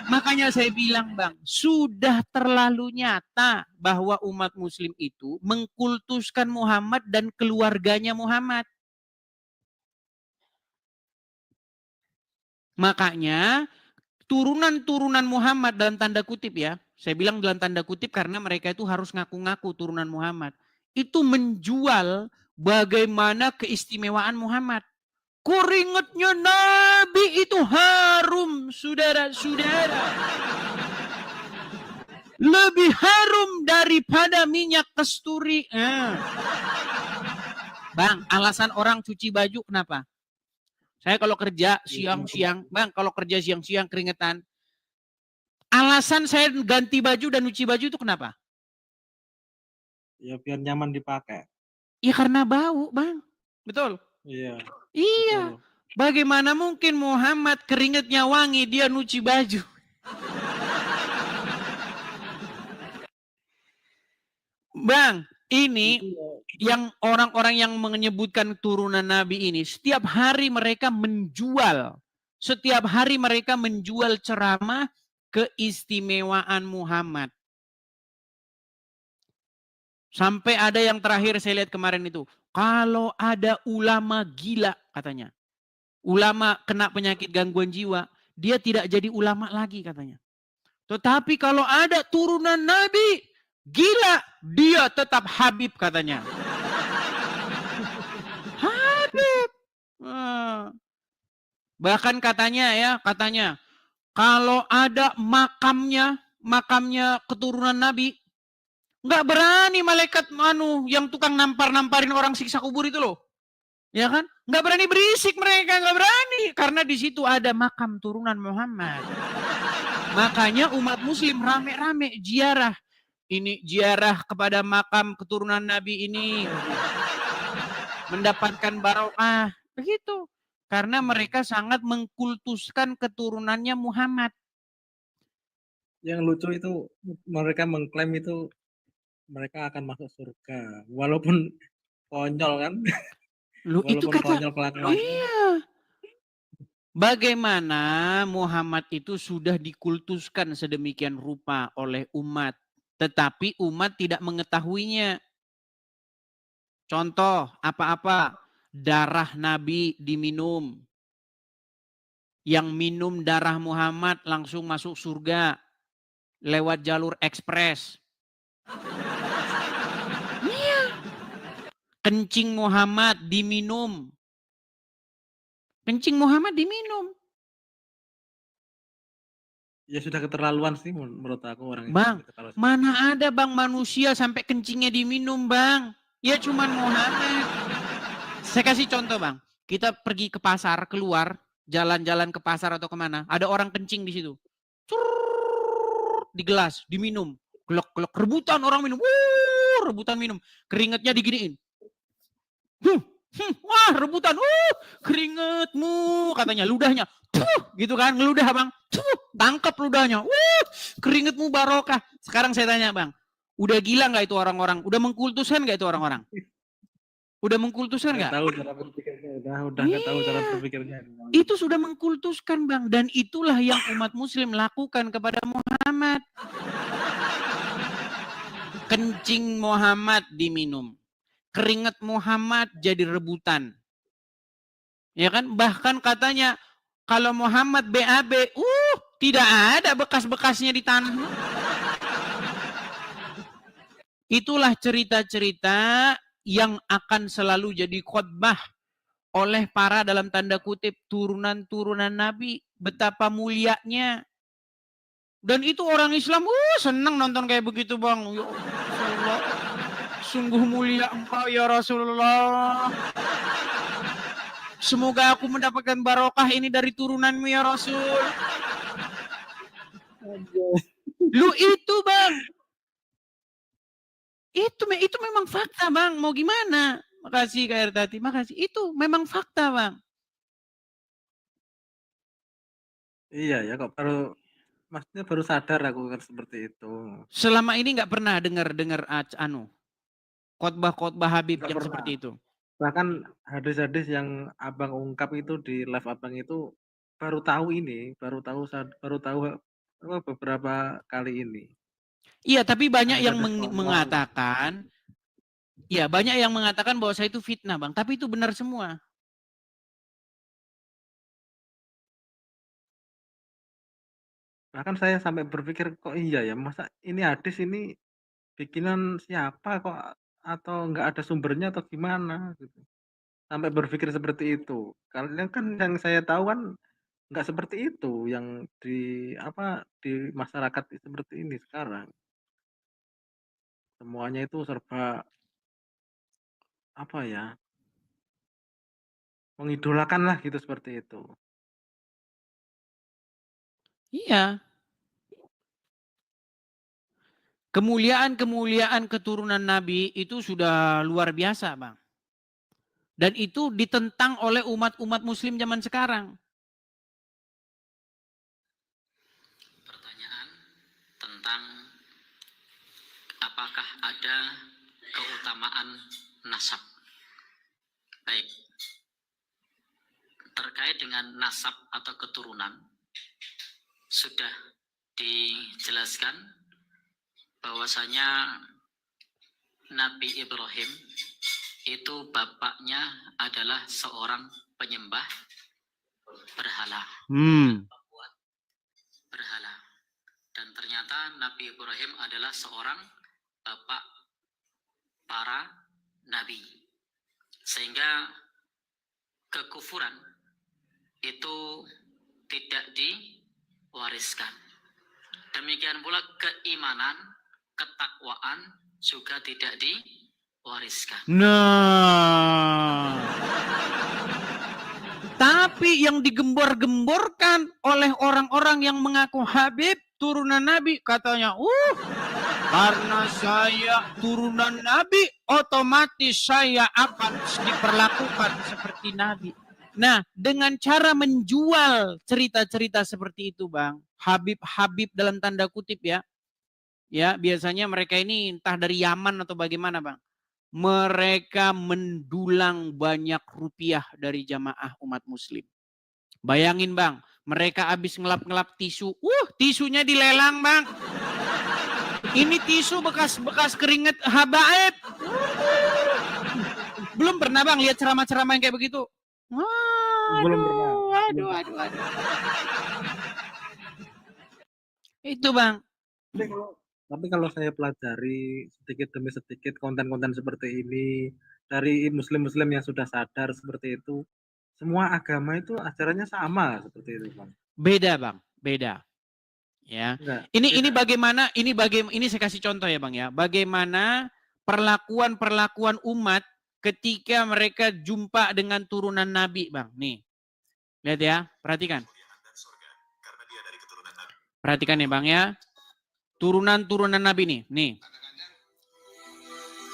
Makanya saya bilang, Bang, sudah terlalu nyata bahwa umat muslim itu mengkultuskan Muhammad dan keluarganya Muhammad. Makanya turunan-turunan Muhammad dalam tanda kutip ya, saya bilang dalam tanda kutip karena mereka itu harus ngaku-ngaku turunan Muhammad. Itu menjual bagaimana keistimewaan Muhammad. Keringetnya Nabi itu harum, saudara-saudara. Lebih harum daripada minyak kasturi. Bang, alasan orang cuci baju kenapa? Saya kalau kerja siang-siang, Bang, kalau kerja siang-siang keringetan, alasan saya ganti baju dan cuci baju itu kenapa? Ya biar nyaman dipakai. Ya karena bau, Bang. Betul? Iya. Iya. Betul. Bagaimana mungkin Muhammad keringetnya wangi, dia nyuci baju? Bang, ini yang orang-orang yang menyebutkan turunan Nabi ini, setiap hari mereka menjual ceramah keistimewaan Muhammad. Sampai ada yang terakhir saya lihat kemarin itu, kalau ada ulama gila katanya, ulama kena penyakit gangguan jiwa, dia tidak jadi ulama lagi katanya. Tetapi kalau ada turunan Nabi gila, dia tetap Habib katanya. Habib. Bahkan katanya kalau ada makamnya keturunan Nabi, nggak berani malaikat yang tukang namparin orang siksa kubur itu loh. Ya kan? Nggak berani berisik mereka, nggak berani. Karena di situ ada makam turunan Muhammad. Makanya umat muslim rame-rame ziarah. Ini ziarah kepada makam keturunan Nabi ini. Mendapatkan barokah. Begitu. Karena mereka sangat mengkultuskan keturunannya Muhammad. Yang lucu itu mereka mengklaim itu mereka akan masuk surga. Walaupun konyol kan. Loh, itu kata, konyol iya. Bagaimana Muhammad itu sudah dikultuskan sedemikian rupa oleh umat, tetapi umat tidak mengetahuinya. Contoh, apa-apa? Darah Nabi diminum. yang minum darah Muhammad langsung masuk surga lewat jalur ekspres. Iya. Kencing Muhammad diminum. Kencing Muhammad diminum. Ya sudah keterlaluan sih menurut aku orang Bang, itu. mana ada bang manusia sampai kencingnya diminum bang. Ya cuman Muhammad. Saya kasih contoh bang. Kita pergi ke pasar, keluar, jalan-jalan ke pasar atau kemana. Ada orang kencing di situ. Di gelas, diminum. Gelok-gelok, rebutan orang minum. Rebutan minum. Keringetnya diginiin. Wah rebutan. Keringetmu katanya. Ludahnya. Gitu kan, ngeludah bang. Tangkap ludahnya. Keringetmu barokah. Sekarang saya tanya bang. Udah gila nggak itu orang-orang? Udah mengkultuskan nggak itu orang-orang? Udah mengkultuskan nggak? Tahu cara berpikirnya, udah nggak tahu cara berpikirnya. Itu sudah mengkultuskan bang, dan itulah yang umat Muslim lakukan kepada Muhammad. Kencing Muhammad diminum, keringat Muhammad jadi rebutan, ya kan? Bahkan katanya kalau Muhammad BAB, tidak ada bekas-bekasnya di tanah. Itulah cerita-cerita yang akan selalu jadi khotbah oleh para dalam tanda kutip turunan-turunan Nabi, betapa mulianya. Dan itu orang Islam senang nonton kayak begitu bang. Ya Rasulullah, sungguh mulia engkau ya Rasulullah. Semoga aku mendapatkan barokah ini dari turunanmu ya Rasul. Lu itu bang, itu memang fakta bang. Mau gimana? Makasih Kak Ertati, makasih. Itu memang fakta bang. Iya ya, kok maksudnya baru sadar aku kan seperti itu. Selama ini nggak pernah dengar khotbah Habib yang seperti itu. Bahkan hadis-hadis yang abang ungkap itu di live abang itu baru tahu beberapa kali ini. Iya, tapi banyak yang mengatakan, ya banyak yang mengatakan bahwa saya itu fitnah bang, tapi itu benar semua. Bahkan saya sampai berpikir kok iya ya, masa ini hadis ini bikinan siapa kok, atau nggak ada sumbernya atau gimana gitu. Sampai berpikir seperti itu. Karena kan yang saya tahu kan nggak seperti itu yang di masyarakat seperti ini sekarang. Semuanya itu serba mengidolakan lah gitu, seperti itu. Iya. Kemuliaan keturunan Nabi itu sudah luar biasa bang. Dan itu ditentang oleh umat-umat Muslim zaman sekarang. Pertanyaan tentang apakah ada keutamaan nasab. Baik, terkait dengan nasab atau keturunan, sudah dijelaskan bahwasanya Nabi Ibrahim itu bapaknya adalah seorang penyembah berhala. Berhala. Dan ternyata Nabi Ibrahim adalah seorang bapak para nabi. Sehingga kekufuran itu tidak diwariskan. Demikian pula keimanan, ketakwaan juga tidak diwariskan. Nah, tapi yang digembor-gemborkan oleh orang-orang yang mengaku Habib turunan Nabi, katanya, karena saya turunan Nabi, otomatis saya akan diperlakukan seperti Nabi. Nah, dengan cara menjual cerita-cerita seperti itu, bang, Habib dalam tanda kutip ya, biasanya mereka ini entah dari Yaman atau bagaimana, bang. Mereka mendulang banyak rupiah dari jamaah umat Muslim. Bayangin bang, mereka habis ngelap-ngelap tisu, tisunya dilelang bang. Ini tisu bekas keringet habaib. Belum pernah bang lihat ceramah-ceramah yang kayak begitu. Belum pernah. Aduh, aduh, aduh. Itu Bang. Tapi kalau saya pelajari sedikit demi sedikit konten-konten seperti ini dari muslim-muslim yang sudah sadar seperti itu, semua agama itu ajarannya sama seperti itu, Bang. Beda Bang, beda. Ya. Enggak, Ini beda. ini saya kasih contoh ya Bang ya. Bagaimana perlakuan umat ketika mereka jumpa dengan turunan Nabi, Bang. Nih. Lihat ya, perhatikan. Perhatikan ya Bang ya. Turunan Nabi nih. Nih.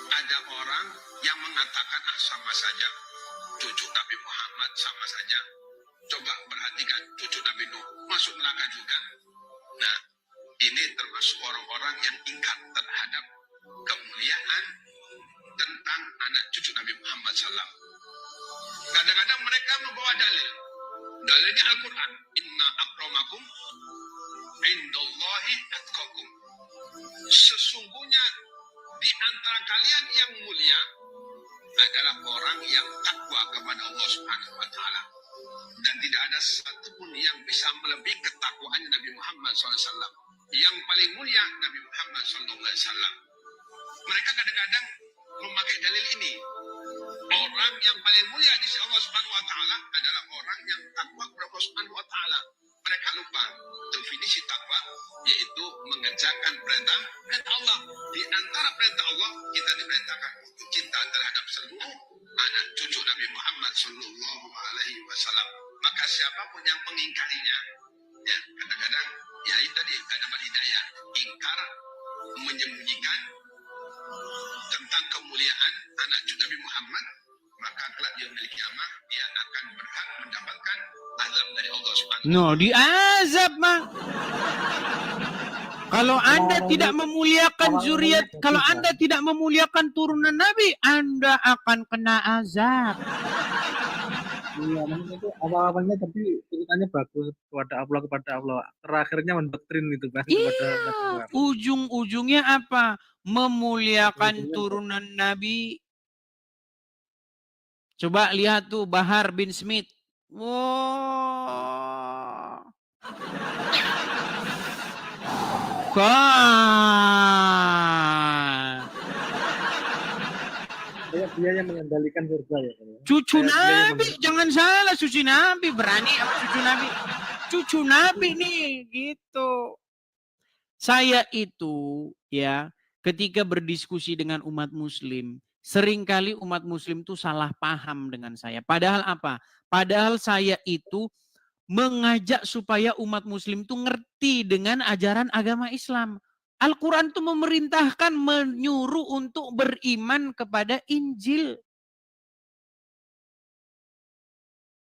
Ada orang yang mengatakan sama saja. Cucu Nabi Muhammad sama saja. Coba perhatikan cucu Nabi Nuh masuk neraka juga. Nah, ini termasuk orang-orang yang ingkar terhadap kemuliaan tentang anak cucu Nabi Muhammad SAW. Kadang-kadang mereka membawa dalil. Dalilnya Al-Quran. Inna akramakum indallahi atqakum. Sesungguhnya di antara kalian yang mulia adalah orang yang takwa kepada Allah Subhanahu wa taala. Dan tidak ada satupun yang bisa melebihi ketakwaan Nabi Muhammad SAW. Yang paling mulia Nabi Muhammad SAW. Mereka kadang-kadang memakai dalil ini. Orang yang paling mulia di sisi Allah Subhanahu wa taala adalah orang yang takwa kepada Allah Subhanahu wa taala. Mereka lupa definisi takwa, yaitu mengerjakan perintah Allah. Di antara perintah Allah, kita diperintahkan untuk cinta terhadap seluruh anak cucu Nabi Muhammad Sallallahu Alaihi Wasallam. Maka siapapun yang mengingkarinya, ya kadang-kadang ya itu tadi tidak dapat hidayah, ingkar, menyembunyikan tentang kemuliaan anak cucu Nabi Muhammad, maka kelak dia memiliki kiamat, dia akan berhak mendapatkan azab dari Allah Subhanahu wa taala. No, diazab, Bang. Kalau Anda tidak memuliakan zuriat, kalau Anda tidak memuliakan turunan Nabi, Anda akan kena azab. Iya, maksudnya itu awal-awalnya tapi ceritanya bagus kepada Allah. Terakhirnya mendoktrin itu Bang kepada Iya, Nabi. ujung-ujungnya apa? Memuliakan turunan Nabi. Coba lihat tuh Bahar bin Smith. Wow. Dia yang mengendalikan surga ya. Cucu Nabi, jangan salah, cucu Nabi berani apa cucu Nabi? Cucu Nabi nih, gitu. Saya itu ya, ketika berdiskusi dengan umat Muslim, seringkali umat Muslim itu salah paham dengan saya. Padahal apa? Padahal saya itu mengajak supaya umat Muslim itu ngerti dengan ajaran agama Islam. Al-Quran itu memerintahkan, menyuruh untuk beriman kepada Injil.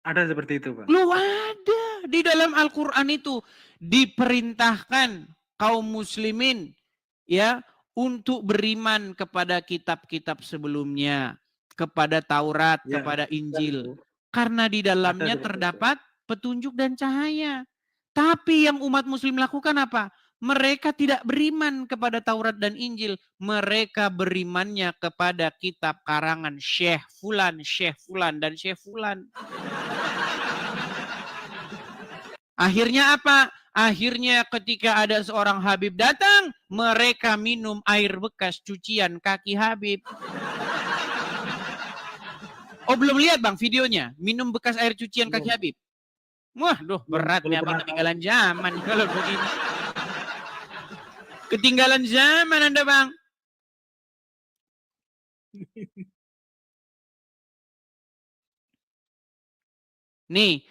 Ada seperti itu, Pak? Loh ada. Di dalam Al-Quran itu diperintahkan kaum muslimin ya untuk beriman kepada kitab-kitab sebelumnya, kepada Taurat, Ya, kepada Injil. itu. Karena di dalamnya terdapat petunjuk dan cahaya. Tapi yang umat muslim lakukan apa? Mereka tidak beriman kepada Taurat dan Injil. Mereka berimannya kepada kitab karangan Syekh Fulan, dan Syekh Fulan. Akhirnya apa? Akhirnya ketika ada seorang Habib datang, mereka minum air bekas cucian kaki Habib. Oh belum lihat Bang videonya? Minum bekas air cucian kaki Habib? Wah, berat nih Abang ketinggalan zaman kalau begini. Ketinggalan zaman Anda, Bang. Nih,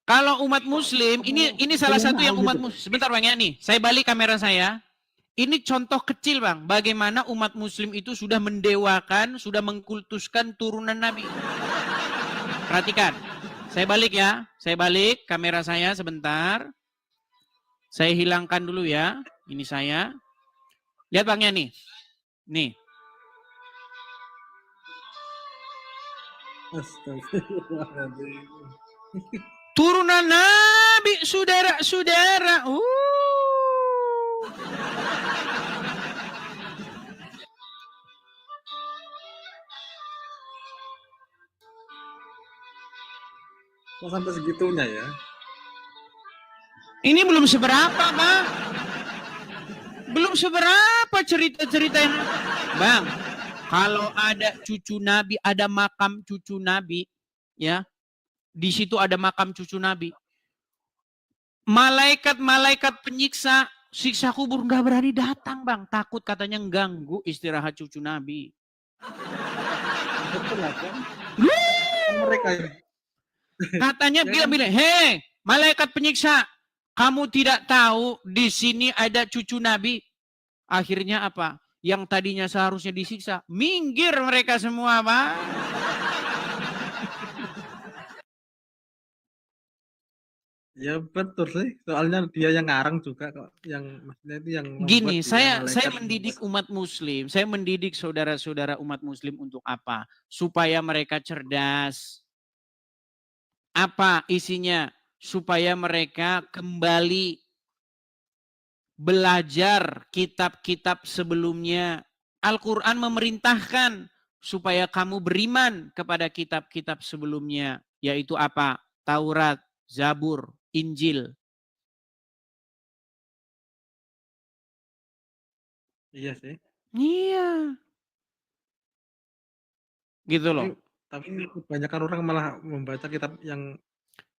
kalau umat muslim, ini salah satu yang umat muslim. Sebentar Bang ya nih, saya balik kamera saya. Ini contoh kecil Bang, bagaimana umat muslim itu sudah mendewakan, sudah mengkultuskan turunan Nabi. Perhatikan, saya balik ya. Saya balik kamera saya sebentar. Saya hilangkan dulu ya, ini saya. Lihat Bangnya nih. Nih. Turunan Nabi, saudara-saudara. Kok sampai segitunya ya? Ini belum seberapa, Bang. Belum seberapa cerita-cerita yang... Bang, kalau ada cucu Nabi, ada makam cucu Nabi, ya, di situ ada makam cucu Nabi. Malaikat-malaikat penyiksa, siksa kubur nggak berani datang, Bang. Takut katanya ganggu istirahat cucu Nabi. Betul lah kan? Mereka ini. Katanya Ya kan? bilang, hei, malaikat penyiksa, kamu tidak tahu di sini ada cucu Nabi. Akhirnya apa? Yang tadinya seharusnya disiksa, minggir mereka semua, Bang. Ya betul sih. Soalnya dia yang ngarang juga kok. Yang maksudnya itu yang membuat Gini, dia saya malaikat mendidik membuat. umat muslim, saya mendidik saudara-saudara umat muslim untuk apa? Supaya mereka cerdas. Apa isinya? Supaya mereka kembali belajar kitab-kitab sebelumnya. Al-Quran memerintahkan supaya kamu beriman kepada kitab-kitab sebelumnya. Yaitu apa? Taurat, Zabur, Injil. Iya sih. Iya. Gitu loh. Tapi kebanyakan orang malah membaca kitab yang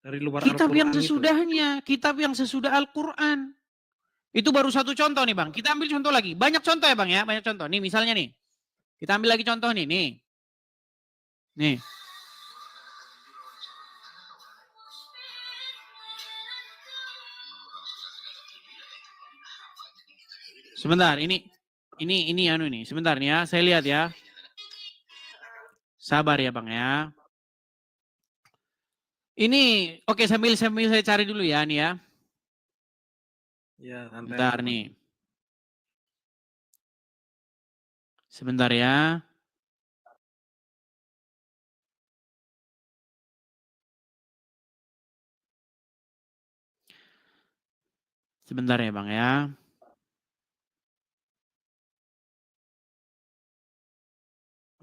dari luar Kitab yang Al-Quran itu. sesudahnya. Kitab yang sesudah Al-Quran. Itu baru satu contoh nih, Bang. Kita ambil contoh lagi. Banyak contoh ya, Bang ya. Banyak contoh. Nih misalnya nih. Kita ambil lagi contoh nih. Nih. Sebentar, ini anu nih. Sebentar nih ya, saya lihat ya. Sabar ya, Bang ya. Ini oke, sambil saya cari dulu ya nih ya. Ya, santai. Bentar nih. Sebentar ya. Sebentar ya, Bang ya.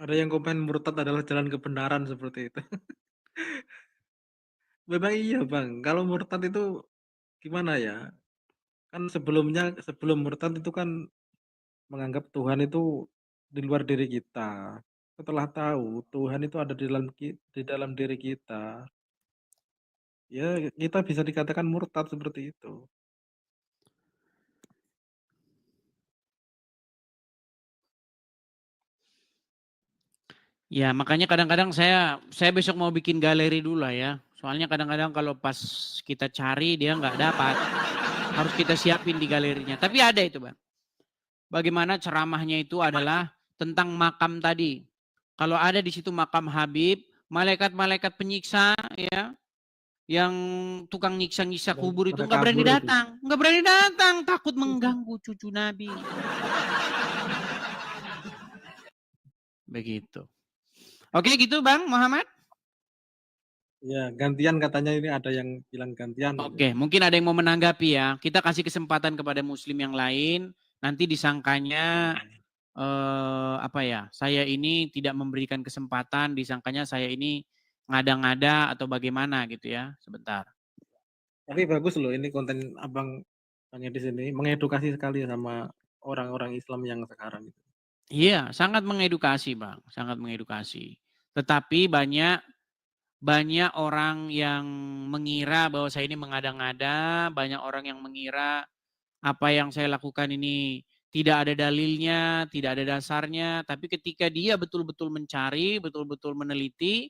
Ada yang komen murtad adalah jalan kebenaran seperti itu. Memang iya Bang, kalau murtad itu gimana ya? Kan sebelum murtad itu kan menganggap Tuhan itu di luar diri kita. Setelah tahu Tuhan itu ada di dalam diri kita, ya kita bisa dikatakan murtad seperti itu. Ya, makanya kadang-kadang saya besok mau bikin galeri dulu lah ya. Soalnya kadang-kadang kalau pas kita cari dia nggak dapat. Harus kita siapin di galerinya. Tapi ada itu, Bang. Bagaimana ceramahnya itu adalah tentang makam tadi. Kalau ada di situ makam Habib, malaikat-malaikat penyiksa ya, yang tukang nyiksa-nyiksa kubur itu nggak berani datang. Nggak berani datang, takut mengganggu cucu Nabi. Begitu. Oke gitu Bang Muhammad. Ya, gantian katanya ini ada yang bilang gantian. Oke, mungkin ada yang mau menanggapi ya. Kita kasih kesempatan kepada muslim yang lain. Nanti disangkanya apa ya? Saya ini tidak memberikan kesempatan, disangkanya saya ini ngada-ngada atau bagaimana gitu ya. Sebentar. Tapi bagus loh ini konten Abang di sini mengedukasi sekali sama orang-orang Islam yang sekarang itu. Iya, sangat mengedukasi, Bang. Sangat mengedukasi. Tetapi banyak orang yang mengira bahwa saya ini mengada-ngada, banyak orang yang mengira apa yang saya lakukan ini tidak ada dalilnya, tidak ada dasarnya, tapi ketika dia betul-betul mencari, betul-betul meneliti,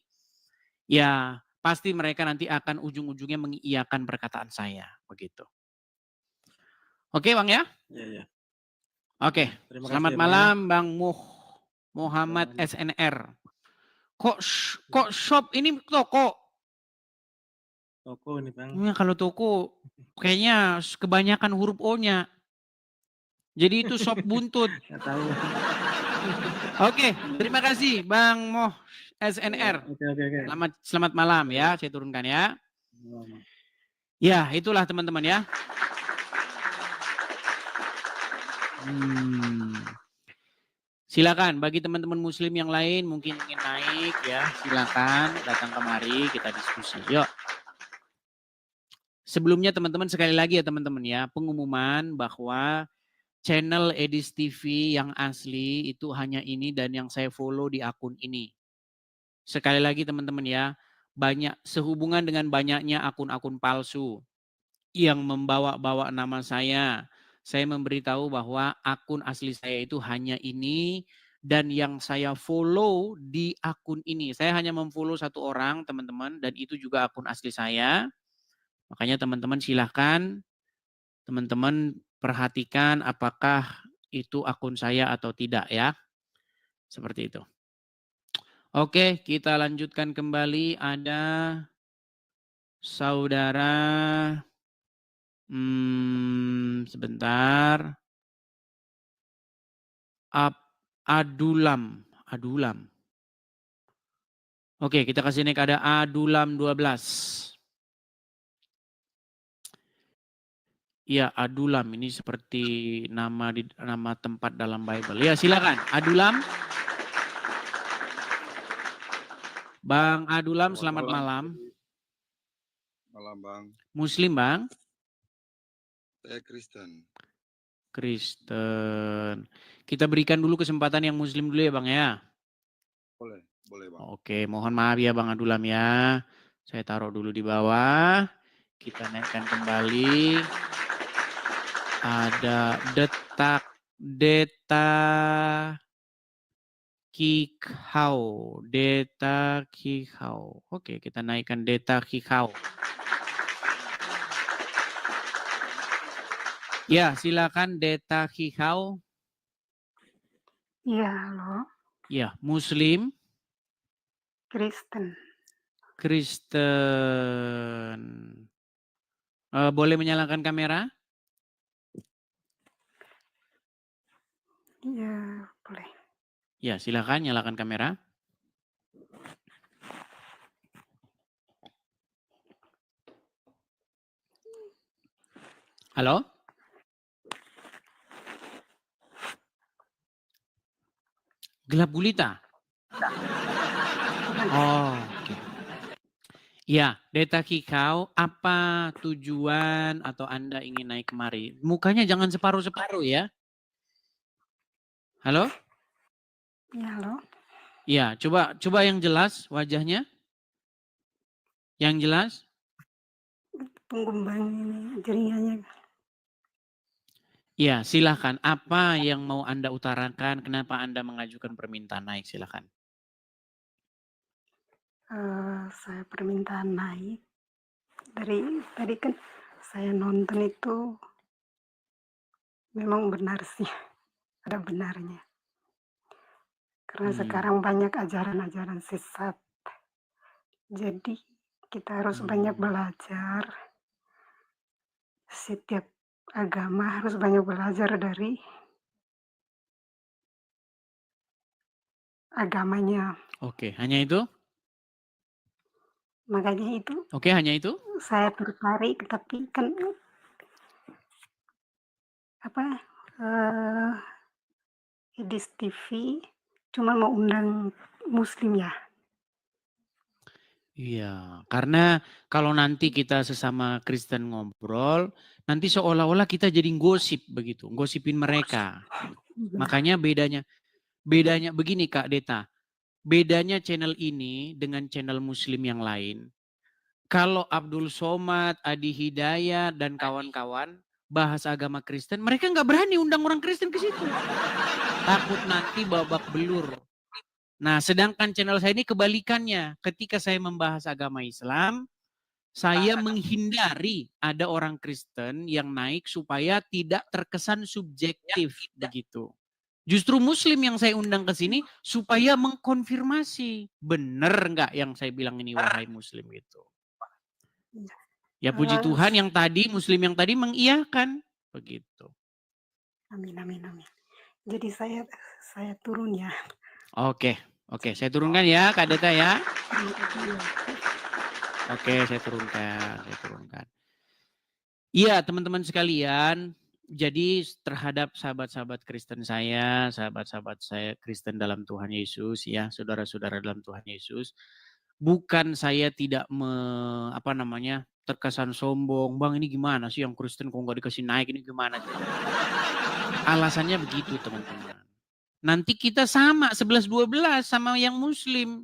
ya pasti mereka nanti akan ujung-ujungnya mengiyakan perkataan saya, begitu. Oke, Bang ya? Iya, iya. Oke, Terima selamat kasih, Bang, malam Bang Muhammad SNR. Kok shop ini toko? Toko ini Bang. Ya, kalau toko kayaknya kebanyakan huruf O-nya. Jadi itu shop buntut. Nggak tahu. Oke, terima kasih Bang Moh SNR. Oke. Selamat malam ya, saya turunkan ya. Ya, itulah teman-teman ya. Silakan bagi teman-teman muslim yang lain mungkin ingin naik ya, silakan datang kemari kita diskusi. Yuk. sebelumnya teman-teman sekali lagi ya teman-teman ya, pengumuman bahwa channel Edis TV yang asli itu hanya ini dan yang saya follow di akun ini. Sekali lagi teman-teman ya, banyak sehubungan dengan banyaknya akun-akun palsu yang membawa-bawa nama saya memberitahu bahwa akun asli saya itu hanya ini dan yang saya follow di akun ini. Saya hanya memfollow satu orang teman-teman dan itu juga akun asli saya. Makanya teman-teman silahkan teman-teman perhatikan apakah itu akun saya atau tidak ya. Seperti itu. Oke, kita lanjutkan kembali. Ada saudara, sebentar. Adulam. Oke, kita kasih naik ada Adulam 12. Iya, Adulam ini seperti nama tempat dalam Bible. Ya, silakan. Adulam. Bang Adulam, selamat malam. Malam, Bang. Muslim, Bang? Saya Kristen. Kristen. Kita berikan dulu kesempatan yang Muslim dulu ya, Bang ya. Boleh, Bang. Oke, mohon maaf ya Bang Adulam ya. Saya taruh dulu di bawah. Kita naikkan kembali. Ada Deta Kikau. Oke, kita naikkan Deta Kikau. Ya, silakan Deta Kikau. Iya, halo. Ya, Muslim. Kristen. Boleh menyalakan kamera? Iya, boleh. Ya, silakan nyalakan kamera. Halo? Gelap gulita? Oh, oke. Ya, Deta Kikau, apa tujuan atau Anda ingin naik kemari? Mukanya jangan separuh-separuh ya. Halo? Iya, halo. Ya, coba yang jelas wajahnya. Yang jelas? Pengumbang ini jaringannya. Ya, silakan. Apa yang mau Anda utarakan? Kenapa Anda mengajukan permintaan naik? Silakan. Saya permintaan naik. Dari tadi kan saya nonton itu memang benar sih. Ada benarnya. Karena sekarang banyak ajaran-ajaran sesat. Jadi kita harus banyak belajar. Setiap agama harus banyak belajar dari agamanya. Oke, hanya itu? Makanya itu Oke, hanya itu? saya tertarik, tapi kan Edis TV cuma mau undang Muslim ya. Iya, karena kalau nanti kita sesama Kristen ngobrol, nanti seolah-olah kita jadi gosip begitu, gosipin mereka. Makanya bedanya begini Kak Deta, bedanya channel ini dengan channel Muslim yang lain. Kalau Abdul Somad, Adi Hidayat dan kawan-kawan bahas agama Kristen, mereka nggak berani undang orang Kristen ke situ. Takut nanti babak belur. Nah, sedangkan channel saya ini kebalikannya. Ketika saya membahas agama Islam, saya menghindari ada orang Kristen yang naik supaya tidak terkesan subjektif begitu. Justru Muslim yang saya undang ke sini supaya mengkonfirmasi benar nggak yang saya bilang ini wahai Muslim gitu. Ya puji Tuhan yang tadi Muslim yang tadi mengiyakan begitu. Amin. Jadi saya turun ya. Oke, saya turunkan ya Kak Deta ya. Oke, saya turunkan. Iya, teman-teman sekalian, jadi terhadap sahabat-sahabat Kristen sahabat-sahabat saya Kristen dalam Tuhan Yesus ya, saudara-saudara dalam Tuhan Yesus, Bukan saya tidak terkesan sombong, "Bang ini gimana sih yang Kristen kok nggak dikasih naik, ini gimana sih?" Alasannya begitu teman-teman. Nanti kita sama 11-12 sama yang muslim.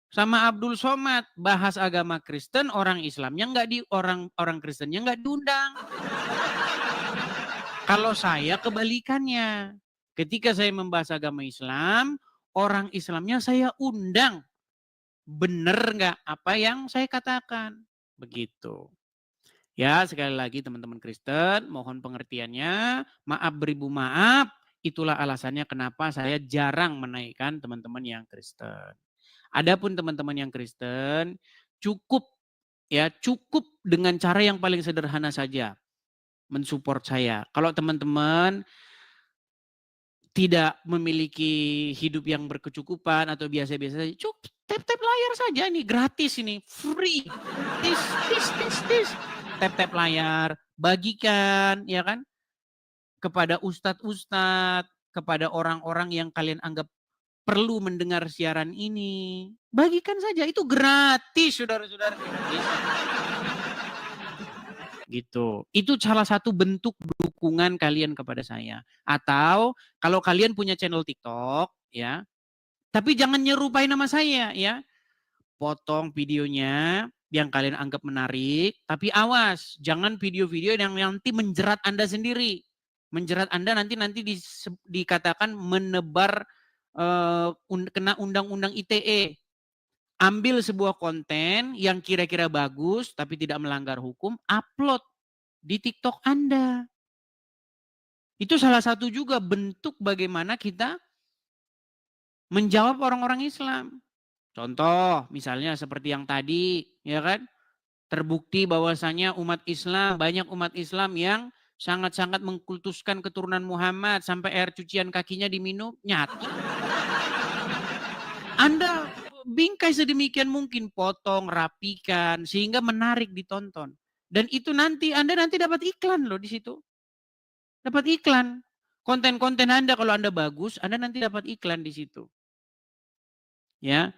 Sama Abdul Somad, bahas agama Kristen, orang Islamnya orang Kristennya nggak diundang. Kalau saya kebalikannya. Ketika saya membahas agama Islam, orang Islamnya saya undang. Bener nggak apa yang saya katakan? Begitu. Ya, sekali lagi teman-teman Kristen, mohon pengertiannya. Maaf beribu maaf, itulah alasannya kenapa saya jarang menaikkan teman-teman yang Kristen. Adapun teman-teman yang Kristen, cukup dengan cara yang paling sederhana saja mensupport saya. Kalau teman-teman tidak memiliki hidup yang berkecukupan atau biasa-biasa saja, cukup tap-tap layar saja ini, gratis ini, free. Tis. Tap-tap layar, bagikan ya kan kepada ustadz-ustadz, kepada orang-orang yang kalian anggap perlu mendengar siaran ini. Bagikan saja, itu gratis saudara-saudara. Gitu. Itu salah satu bentuk dukungan kalian kepada saya. Atau kalau kalian punya channel TikTok ya, tapi jangan nyerupai nama saya ya. Potong videonya yang kalian anggap menarik, tapi awas, jangan video-video yang nanti menjerat Anda sendiri. Menjerat Anda nanti dikatakan menebar kena undang-undang ITE. Ambil sebuah konten yang kira-kira bagus tapi tidak melanggar hukum, upload di TikTok Anda. Itu salah satu juga bentuk bagaimana kita menjawab orang-orang Islam. Contoh misalnya seperti yang tadi, ya kan? Terbukti bahwasanya banyak umat Islam yang sangat-sangat mengkultuskan keturunan Muhammad sampai air cucian kakinya diminum, nyata. Anda bingkai sedemikian mungkin, potong, rapikan, sehingga menarik ditonton. Dan itu nanti Anda dapat iklan loh di situ. Dapat iklan. Konten-konten Anda kalau Anda bagus, Anda nanti dapat iklan di situ. Ya.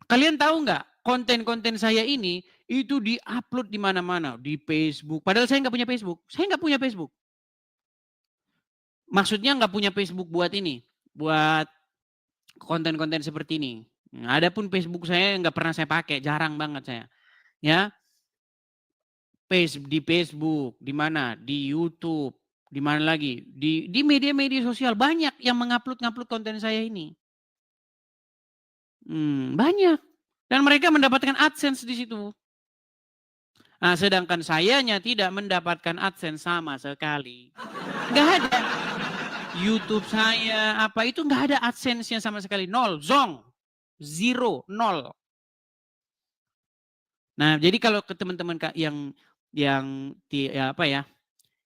Kalian tahu nggak, konten-konten saya ini itu di-upload di mana-mana, di Facebook. Padahal saya nggak punya Facebook. Saya nggak punya Facebook. Maksudnya nggak punya Facebook buat ini, buat konten-konten seperti ini. Nah, adapun Facebook saya nggak pernah saya pakai, jarang banget saya. Ya, di Facebook, di mana? Di YouTube, di mana lagi? Di media-media sosial banyak yang mengupload konten saya ini. Banyak. Dan mereka mendapatkan AdSense di situ. Nah, sedangkan sayanya tidak mendapatkan AdSense sama sekali. Nggak ada. YouTube saya itu nggak ada AdSense-nya sama sekali, nol, zong, zero, nol. Nah, jadi kalau ke teman-teman yang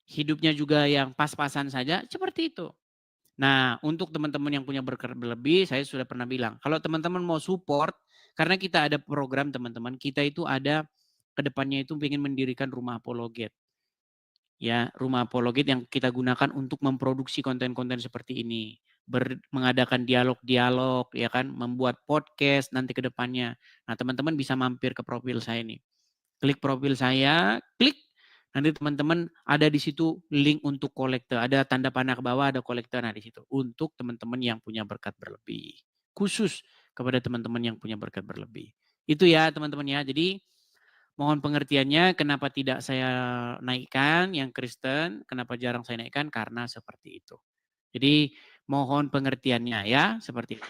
hidupnya juga yang pas-pasan saja, seperti itu. Nah, untuk teman-teman yang punya berkat berlebih, saya sudah pernah bilang, kalau teman-teman mau support, karena kita ada program teman-teman, kita itu ada kedepannya itu ingin mendirikan rumah apologet. Ya, rumah apologet yang kita gunakan untuk memproduksi konten-konten seperti ini. Mengadakan dialog-dialog, ya kan, membuat podcast nanti ke depannya. Nah, teman-teman bisa mampir ke profil saya nih. Klik profil saya, klik, nanti teman-teman ada di situ link untuk kolektor. Ada tanda panah ke bawah, ada kolektor. Nah, di situ untuk teman-teman yang punya berkat berlebih. Khusus kepada teman-teman yang punya berkat berlebih. Itu ya teman-teman ya. Jadi mohon pengertiannya kenapa tidak saya naikkan yang Kristen, kenapa jarang saya naikkan, karena seperti itu. Jadi mohon pengertiannya ya, seperti itu.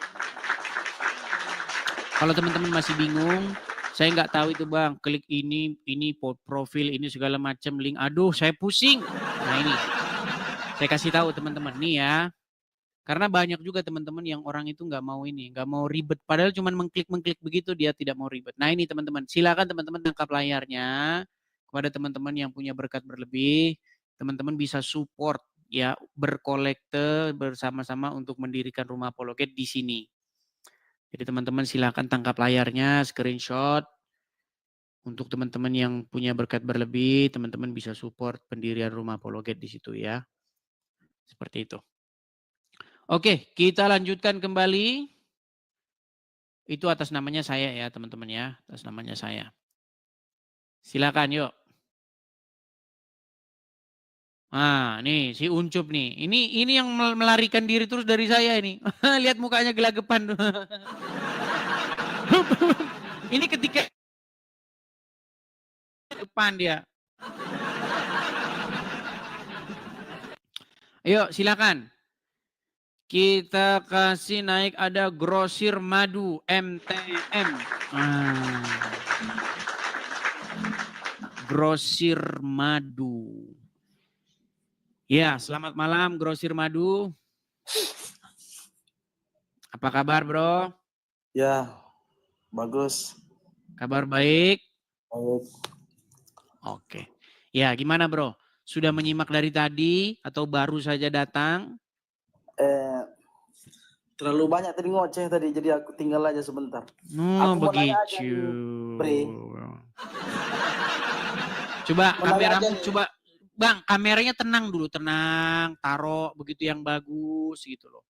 Kalau teman-teman masih bingung, saya nggak tahu itu Bang, klik ini profil, ini segala macam link, aduh saya pusing. Nah ini, saya kasih tahu teman-teman nih ya. Karena banyak juga teman-teman yang orang itu nggak mau ribet. Padahal cuma mengklik begitu dia tidak mau ribet. Nah ini teman-teman, silakan teman-teman tangkap layarnya kepada teman-teman yang punya berkat berlebih. Teman-teman bisa support ya, berkolekte bersama-sama untuk mendirikan rumah apologet di sini. Jadi teman-teman silakan tangkap layarnya, screenshot. Untuk teman-teman yang punya berkat berlebih, teman-teman bisa support pendirian rumah apologet di situ ya. Seperti itu. Oke, kita lanjutkan kembali. Itu atas namanya saya ya teman-teman ya. Atas namanya saya. Silakan yuk. Nah, nih si Uncup nih. Ini yang melarikan diri terus dari saya ini. Lihat mukanya gelagapan. Ini ketika depan dia. Ayo silakan. Kita kasih naik ada grosir madu MTM. Grosir madu. Ya, selamat malam grosir madu. Apa kabar, Bro? Ya, bagus. Kabar baik? Baik. Oke. Ya, gimana, Bro? Sudah menyimak dari tadi atau baru saja datang? Terlalu banyak tadi ngoceh tadi, jadi aku tinggal aja sebentar. Oh, Aku mau nanya aja begitu. nih, Bre. Coba Mau nanya kameramu, aja nih. coba. Bang, kameranya tenang dulu, tenang. Taruh begitu yang bagus gitu loh.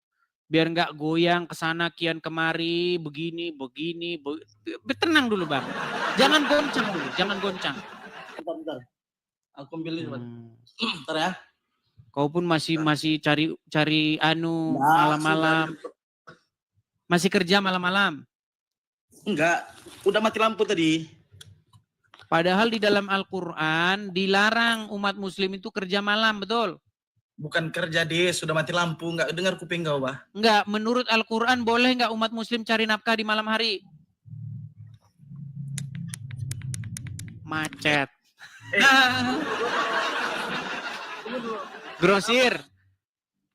Biar nggak goyang ke sana kian kemari, begini. Tenang dulu, Bang. Jangan goncang dulu, jangan goncang. Bentar. Aku ambil ini, bentar ya. Kau pun masih cari anu Nah, malam-malam. Masih kerja malam-malam. Enggak, udah mati lampu tadi. Padahal di dalam Al-Quran dilarang umat muslim itu kerja malam, betul? Bukan kerja deh, sudah mati lampu, enggak dengar kuping kau, Bah. Enggak, menurut Al-Quran boleh enggak umat muslim cari nafkah di malam hari? Macet. Grosir,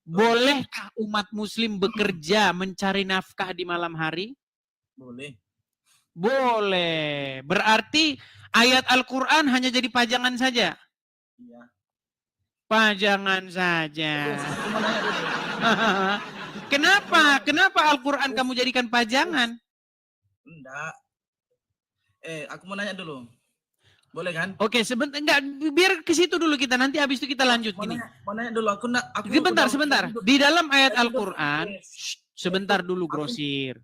bolehkah umat muslim bekerja mencari nafkah di malam hari? Boleh. Boleh. Berarti ayat Al-Quran hanya jadi pajangan saja? Iya. Pajangan saja. Aku mau nanya dulu. Kenapa Al-Quran kamu jadikan pajangan? Enggak. Aku mau nanya dulu. Boleh kan? Oke, sebentar, enggak, biar ke situ dulu kita, nanti habis itu kita lanjut gini. Mau nanya dulu, aku Sebentar. Di dalam ayat Al-Quran, sebentar dulu grosir.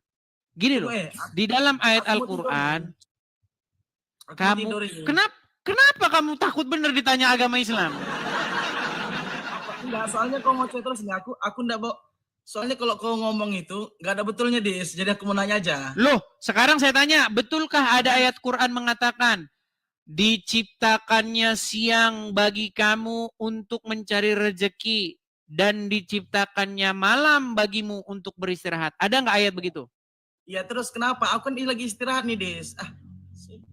Gini loh, di dalam ayat Al-Quran, kamu, kenapa kamu takut bener ditanya agama Islam? Enggak, soalnya kau ngoceh terus enggak, aku enggak bawa. Soalnya kalau kau ngomong itu enggak ada betulnya, Dis. Jadi aku mau nanya aja. Loh, sekarang saya tanya, betulkah ada ayat Quran mengatakan diciptakannya siang bagi kamu untuk mencari rezeki dan diciptakannya malam bagimu untuk beristirahat? Ada nggak ayat begitu? Ya terus kenapa? Aku kan lagi istirahat nih, Des.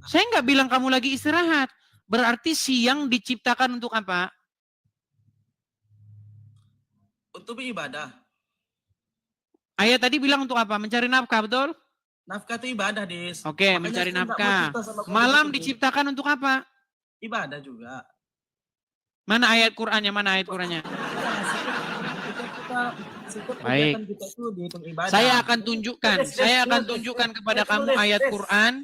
Saya nggak bilang kamu lagi istirahat. Berarti siang diciptakan untuk apa? Untuk beribadah. Ayat tadi bilang untuk apa? Mencari nafkah, betul? Nafkah itu ibadah, Des. Oke, Makanya mencari aku enggak mau nafkah. cerita sama kau Malam begitu, Des. diciptakan untuk apa? Ibadah juga. Mana ayat Qur'annya? Mana ayat Qur'annya? Baik. Saya akan tunjukkan kepada kamu ayat Quran.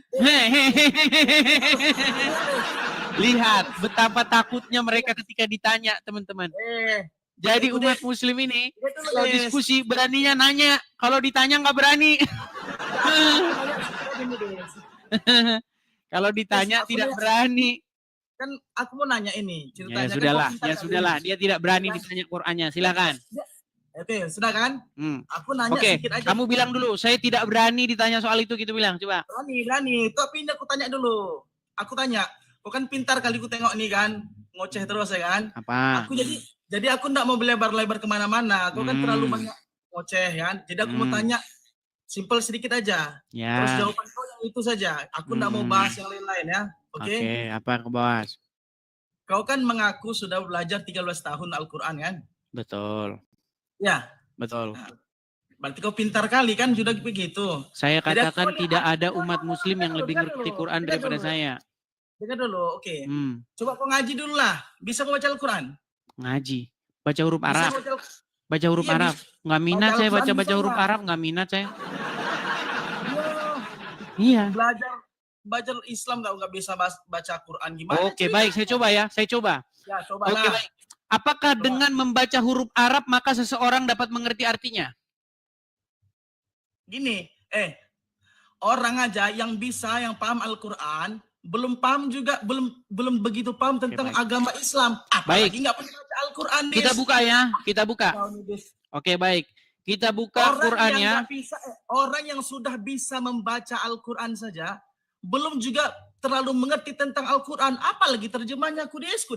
Lihat betapa takutnya mereka ketika ditanya, teman-teman. Jadi umat muslim ini kalau diskusi beraninya nanya, kalau ditanya nggak berani. Kalau ditanya tidak berani. Kan aku mau nanya ini ceritanya. Ya sudahlah, dia tidak berani ditanya Qur'annya. Silakan. Oke, sudah kan? Aku nanya sedikit aja. Kamu bilang dulu, saya tidak berani ditanya soal itu, gitu bilang, coba. Berani. Tapi ini aku tanya dulu. Aku tanya, kau kan pintar kali ku tengok nih kan, ngoceh terus ya kan? Apa? Aku jadi aku enggak mau berlebar-lebar kemana-mana. Kau kan terlalu banyak ngoceh kan? Jadi aku mau tanya, simple sedikit aja. Ya. Terus jawaban kau yang itu saja. Aku enggak mau bahas yang lain-lain ya. Oke, apa yang kau bahas? Kau kan mengaku sudah belajar 13 tahun Al-Quran kan? Betul. Ya. Betul. Nah, berarti kau pintar kali kan sudah begitu. Saya katakan tidak ada umat muslim yang lebih ngerti Quran daripada saya. Dengar dulu, oke. Coba kau ngaji dulu lah. Bisa kau baca Al-Quran? Ngaji. Baca huruf Arab. Baca huruf Iya, Arab. Nggak minat saya baca huruf Arab. Nggak minat saya. Iya. Belajar Islam nggak bisa baca Quran gimana? Oke, baik. Saya coba ya. Saya coba. Ya, cobalah. Oke, baik. Apakah dengan membaca huruf Arab maka seseorang dapat mengerti artinya? Gini, orang aja yang bisa, yang paham Al-Quran, belum paham juga, belum begitu paham tentang baik. agama Islam. Apalagi nggak pernah baca Al-Quran. Kita buka ya, kita buka. Oke, baik. Kita buka Qurannya. Orang yang sudah bisa membaca Al-Quran saja, belum juga terlalu mengerti tentang Al-Quran, apalagi terjemahnya kudis.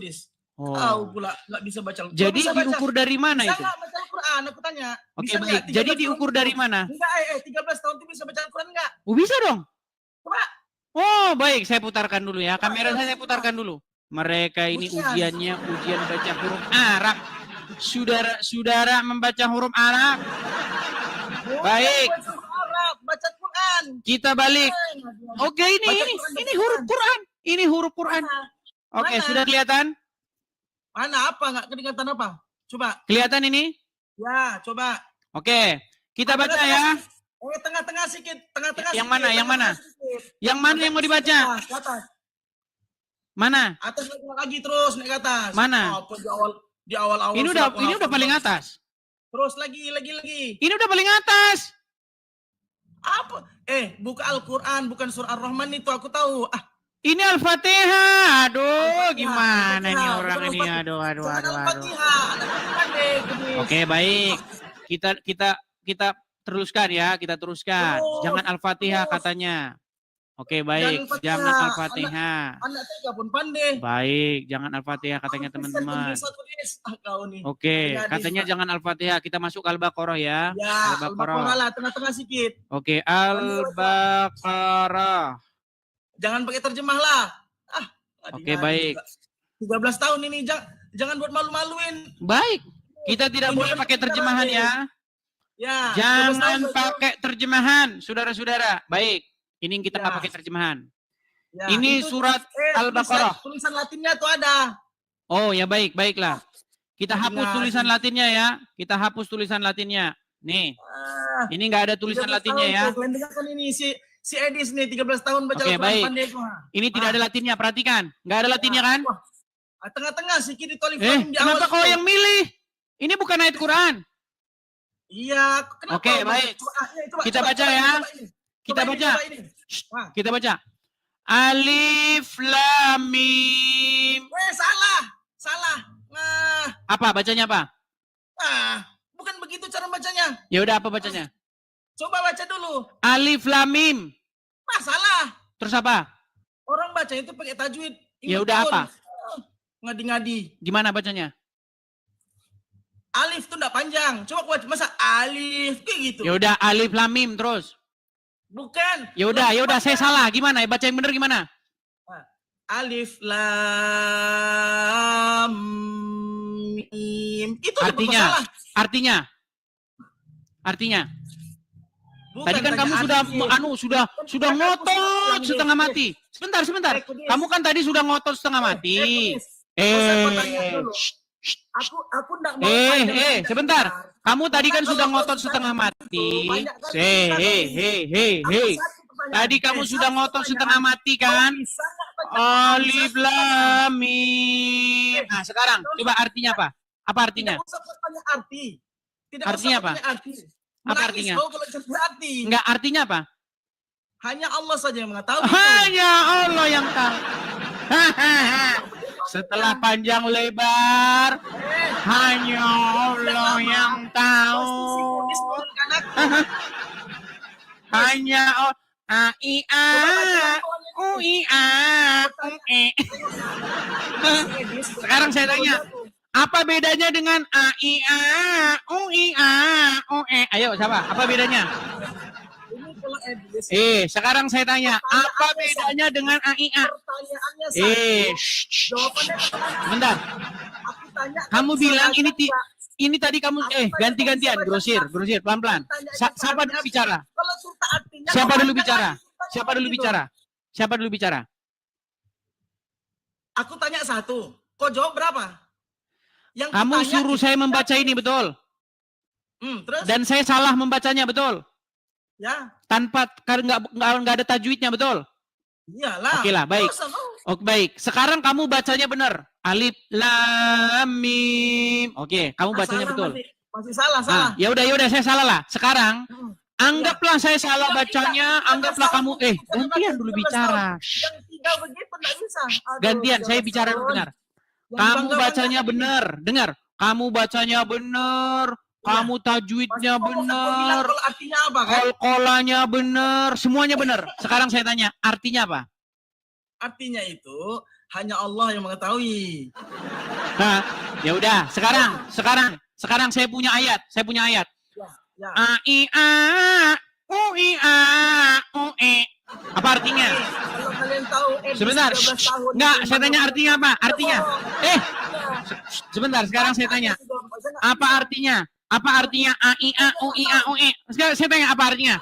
Tahu pula nggak bisa baca Al-Quran. Jadi diukur dari mana bisa itu? nggak baca Al-Quran? Aku tanya. Oke, Bisa baik. nggak? Jadi 13 diukur tahun dari itu? mana? Enggak, 13 tahun itu bisa baca Al-Quran nggak? Oh, bisa dong. Coba. Oh, baik. Saya putarkan dulu ya. Kamera saya putarkan dulu. Mereka ini ujiannya ujian baca huruf Arab. Saudara membaca huruf Arab. Baik. Baca Quran. Kita balik. Oke, ini huruf Quran. Ini huruf Quran. Oke, Mana? sudah kelihatan? Mana apa? Nggak kelihatan apa? Coba. Kelihatan ini? Ya, coba. Oke, kita baca ya. Tengah-tengah sedikit. Tengah-tengah Yang sedikit, mana? Yang mana? tengah-tengah sedikit. Yang mana yang mau dibaca? Ke atas. Mana? Atas lagi terus naik ke atas. Mana? Apa di awal-awal. Ini udah paling atas. Terus lagi. Ini udah paling atas. Apa? Buka Al-Quran, bukan surah Ar-Rahman itu aku tahu. Ini Al-Fatihah. Aduh, Al-Fatihah, gimana nih Al-Fatihah, orang bukan ini? Al-Fatihah. Aduh. Jangan Al-Fatihah, anak pandai, Kudis. Oke, baik. Kita teruskan ya, kita teruskan. Terus, Jangan Al-Fatihah terus. katanya. Oke, baik. Jangan Jangan Al-Fatihah. Al-Fatihah. Anak TK pun pandai. Baik, jangan Al-Fatihah katanya teman-teman. Kau nih. Oke, Jadi, katanya Pak. jangan Al-Fatihah. Kita masuk Al-Baqarah ya. Ya, Al-Baqarah lah, tengah-tengah sedikit. Oke, Al-Baqarah. Jangan pakai terjemah lah. Oke, baik. 13 tahun ini jangan buat malu-maluin. Baik. Kita tidak boleh pakai terjemahan ya. Ya. 13 Jangan tahun, pakai terjemahan, saudara-saudara. Baik. Ini kita nggak Ya. pakai terjemahan. Ya, Ini itu surat Al-Baqarah. Tulisan Latinnya tuh ada. Oh ya baiklah. Kita Nah, hapus tulisan Latinnya ya. Kita hapus tulisan Latinnya. Nih, ini nggak ada tulisan 13 Latinnya ya. tahun, kalian dengarkan ini si Edis nih 13 tahun baca Oke, Al-Quran baik. pandai tuh. Ini tidak ada Latinnya, perhatikan. Nggak ada Latinnya kan? Wah, tengah-tengah sedikit ditolif di Kenapa awal kau itu. yang milih? Ini bukan ayat Quran. Iya, kenapa? Oke, baik. Kita baca ya. Kita baca. Wah. Kita baca. Alif Lam Mim. Salah. Nah, Apa bacanya apa? bukan begitu cara bacanya. Ya udah apa bacanya? Coba baca dulu. Alif Lam Mim. Salah. Terus apa? Orang baca itu pakai tajwid. Ya udah apa? Ngadi-ngadi. Gimana bacanya? Alif tuh enggak panjang. Coba baca masa alif kayak gitu. Ya udah Alif Lam Mim terus. Bukan. Ya udah saya salah. Gimana? Baca yang bener gimana? Alif lam mim. Itu Artinya. Bukan Tadi kan kamu sudah ngotot setengah mati. Sebentar. Kamu kan tadi sudah ngotot setengah mati. Aku enggak mau Sebentar. Kamu tadi kan sudah ngotot setengah mati. Tadi kamu sudah ngotot setengah mati kan? Alif Lam Mim. Nah, sekarang coba artinya apa? Apa artinya? Tidak usah bertanya arti. Artinya apa? Apa artinya? Enggak, artinya apa? Hanya Allah saja yang mengetahui. Hanya Allah yang tahu. Setelah panjang lebar, hanya Allah yang tahu. Hanya Sekarang saya tanya, apa bedanya dengan Ayo, siapa? Apa bedanya? Sekarang saya tanya, apa bedanya dengan Bentar. Kamu bilang ini tadi kamu ganti-gantian, grosir, pelan-pelan. Siapa dulu bicara? Siapa dulu bicara? Aku tanya satu, kau jawab berapa? Yang Kamu suruh saya membaca ini, betul? Terus? Dan saya salah membacanya, betul? Ya. Tanpa nggak ada tajwidnya, betul? Iyalah. Oke lah, baik. Oke, baik. Sekarang kamu bacanya benar. Alif Lam Mim. Oke, kamu bacanya betul. Masih salah. Ya udah saya salah lah. Sekarang Anggaplah saya salah bacanya, anggaplah kamu gantian dulu bicara. Yang 3 begitu enggak bisa. Aduh, Gantian, saya Jawa bicara dulu tahun. benar. Yang Kamu bangga-bangga bacanya ini. benar, dengar. Kamu bacanya benar, kamu tajwidnya Pasti kamu bilang benar, kalau artinya apa kan? kol-kolanya benar, semuanya benar. Sekarang saya tanya, artinya apa? Artinya itu hanya Allah yang mengetahui. Nah, ya udah, sekarang saya punya ayat, Ya. A I A U I A U E. Apa artinya? Kalau kalian tahu Sebentar, 13 tahun. enggak, saya tanya artinya apa? Artinya. Sebentar, sekarang saya tanya. Apa artinya? Apa artinya A I A U I A U E? Sekarang saya tanya apa artinya?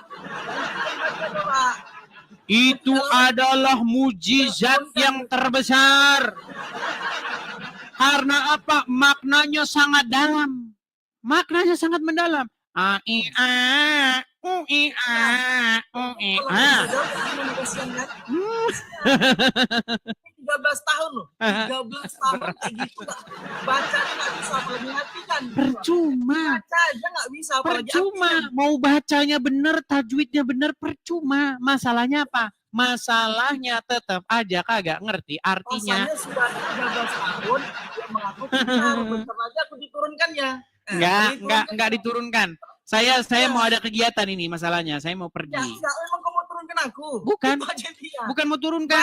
Itu adalah mujizat yang terbesar. Karena apa? Maknanya sangat dalam. Maknanya sangat mendalam. A I A U I A U E. 13 tahun loh. 13 tahun kayak gitu. Baca nggak bisa apalagi hati kan. Percuma. Baca aja nggak bisa apalagi Percuma. artinya. Mau bacanya bener, tajwidnya bener, percuma. Masalahnya apa? Masalahnya tetap aja kagak ngerti artinya. Rasanya sudah 13 tahun dia mengaku pintar. Bentar lagi aku diturunkan ya. Enggak diturunkan. Saya mau ada kegiatan ini masalahnya. Saya mau pergi. Ya, enggak, emang kamu turunkan aku. Bukan. Itu aja dia. Bukan mau turunkan.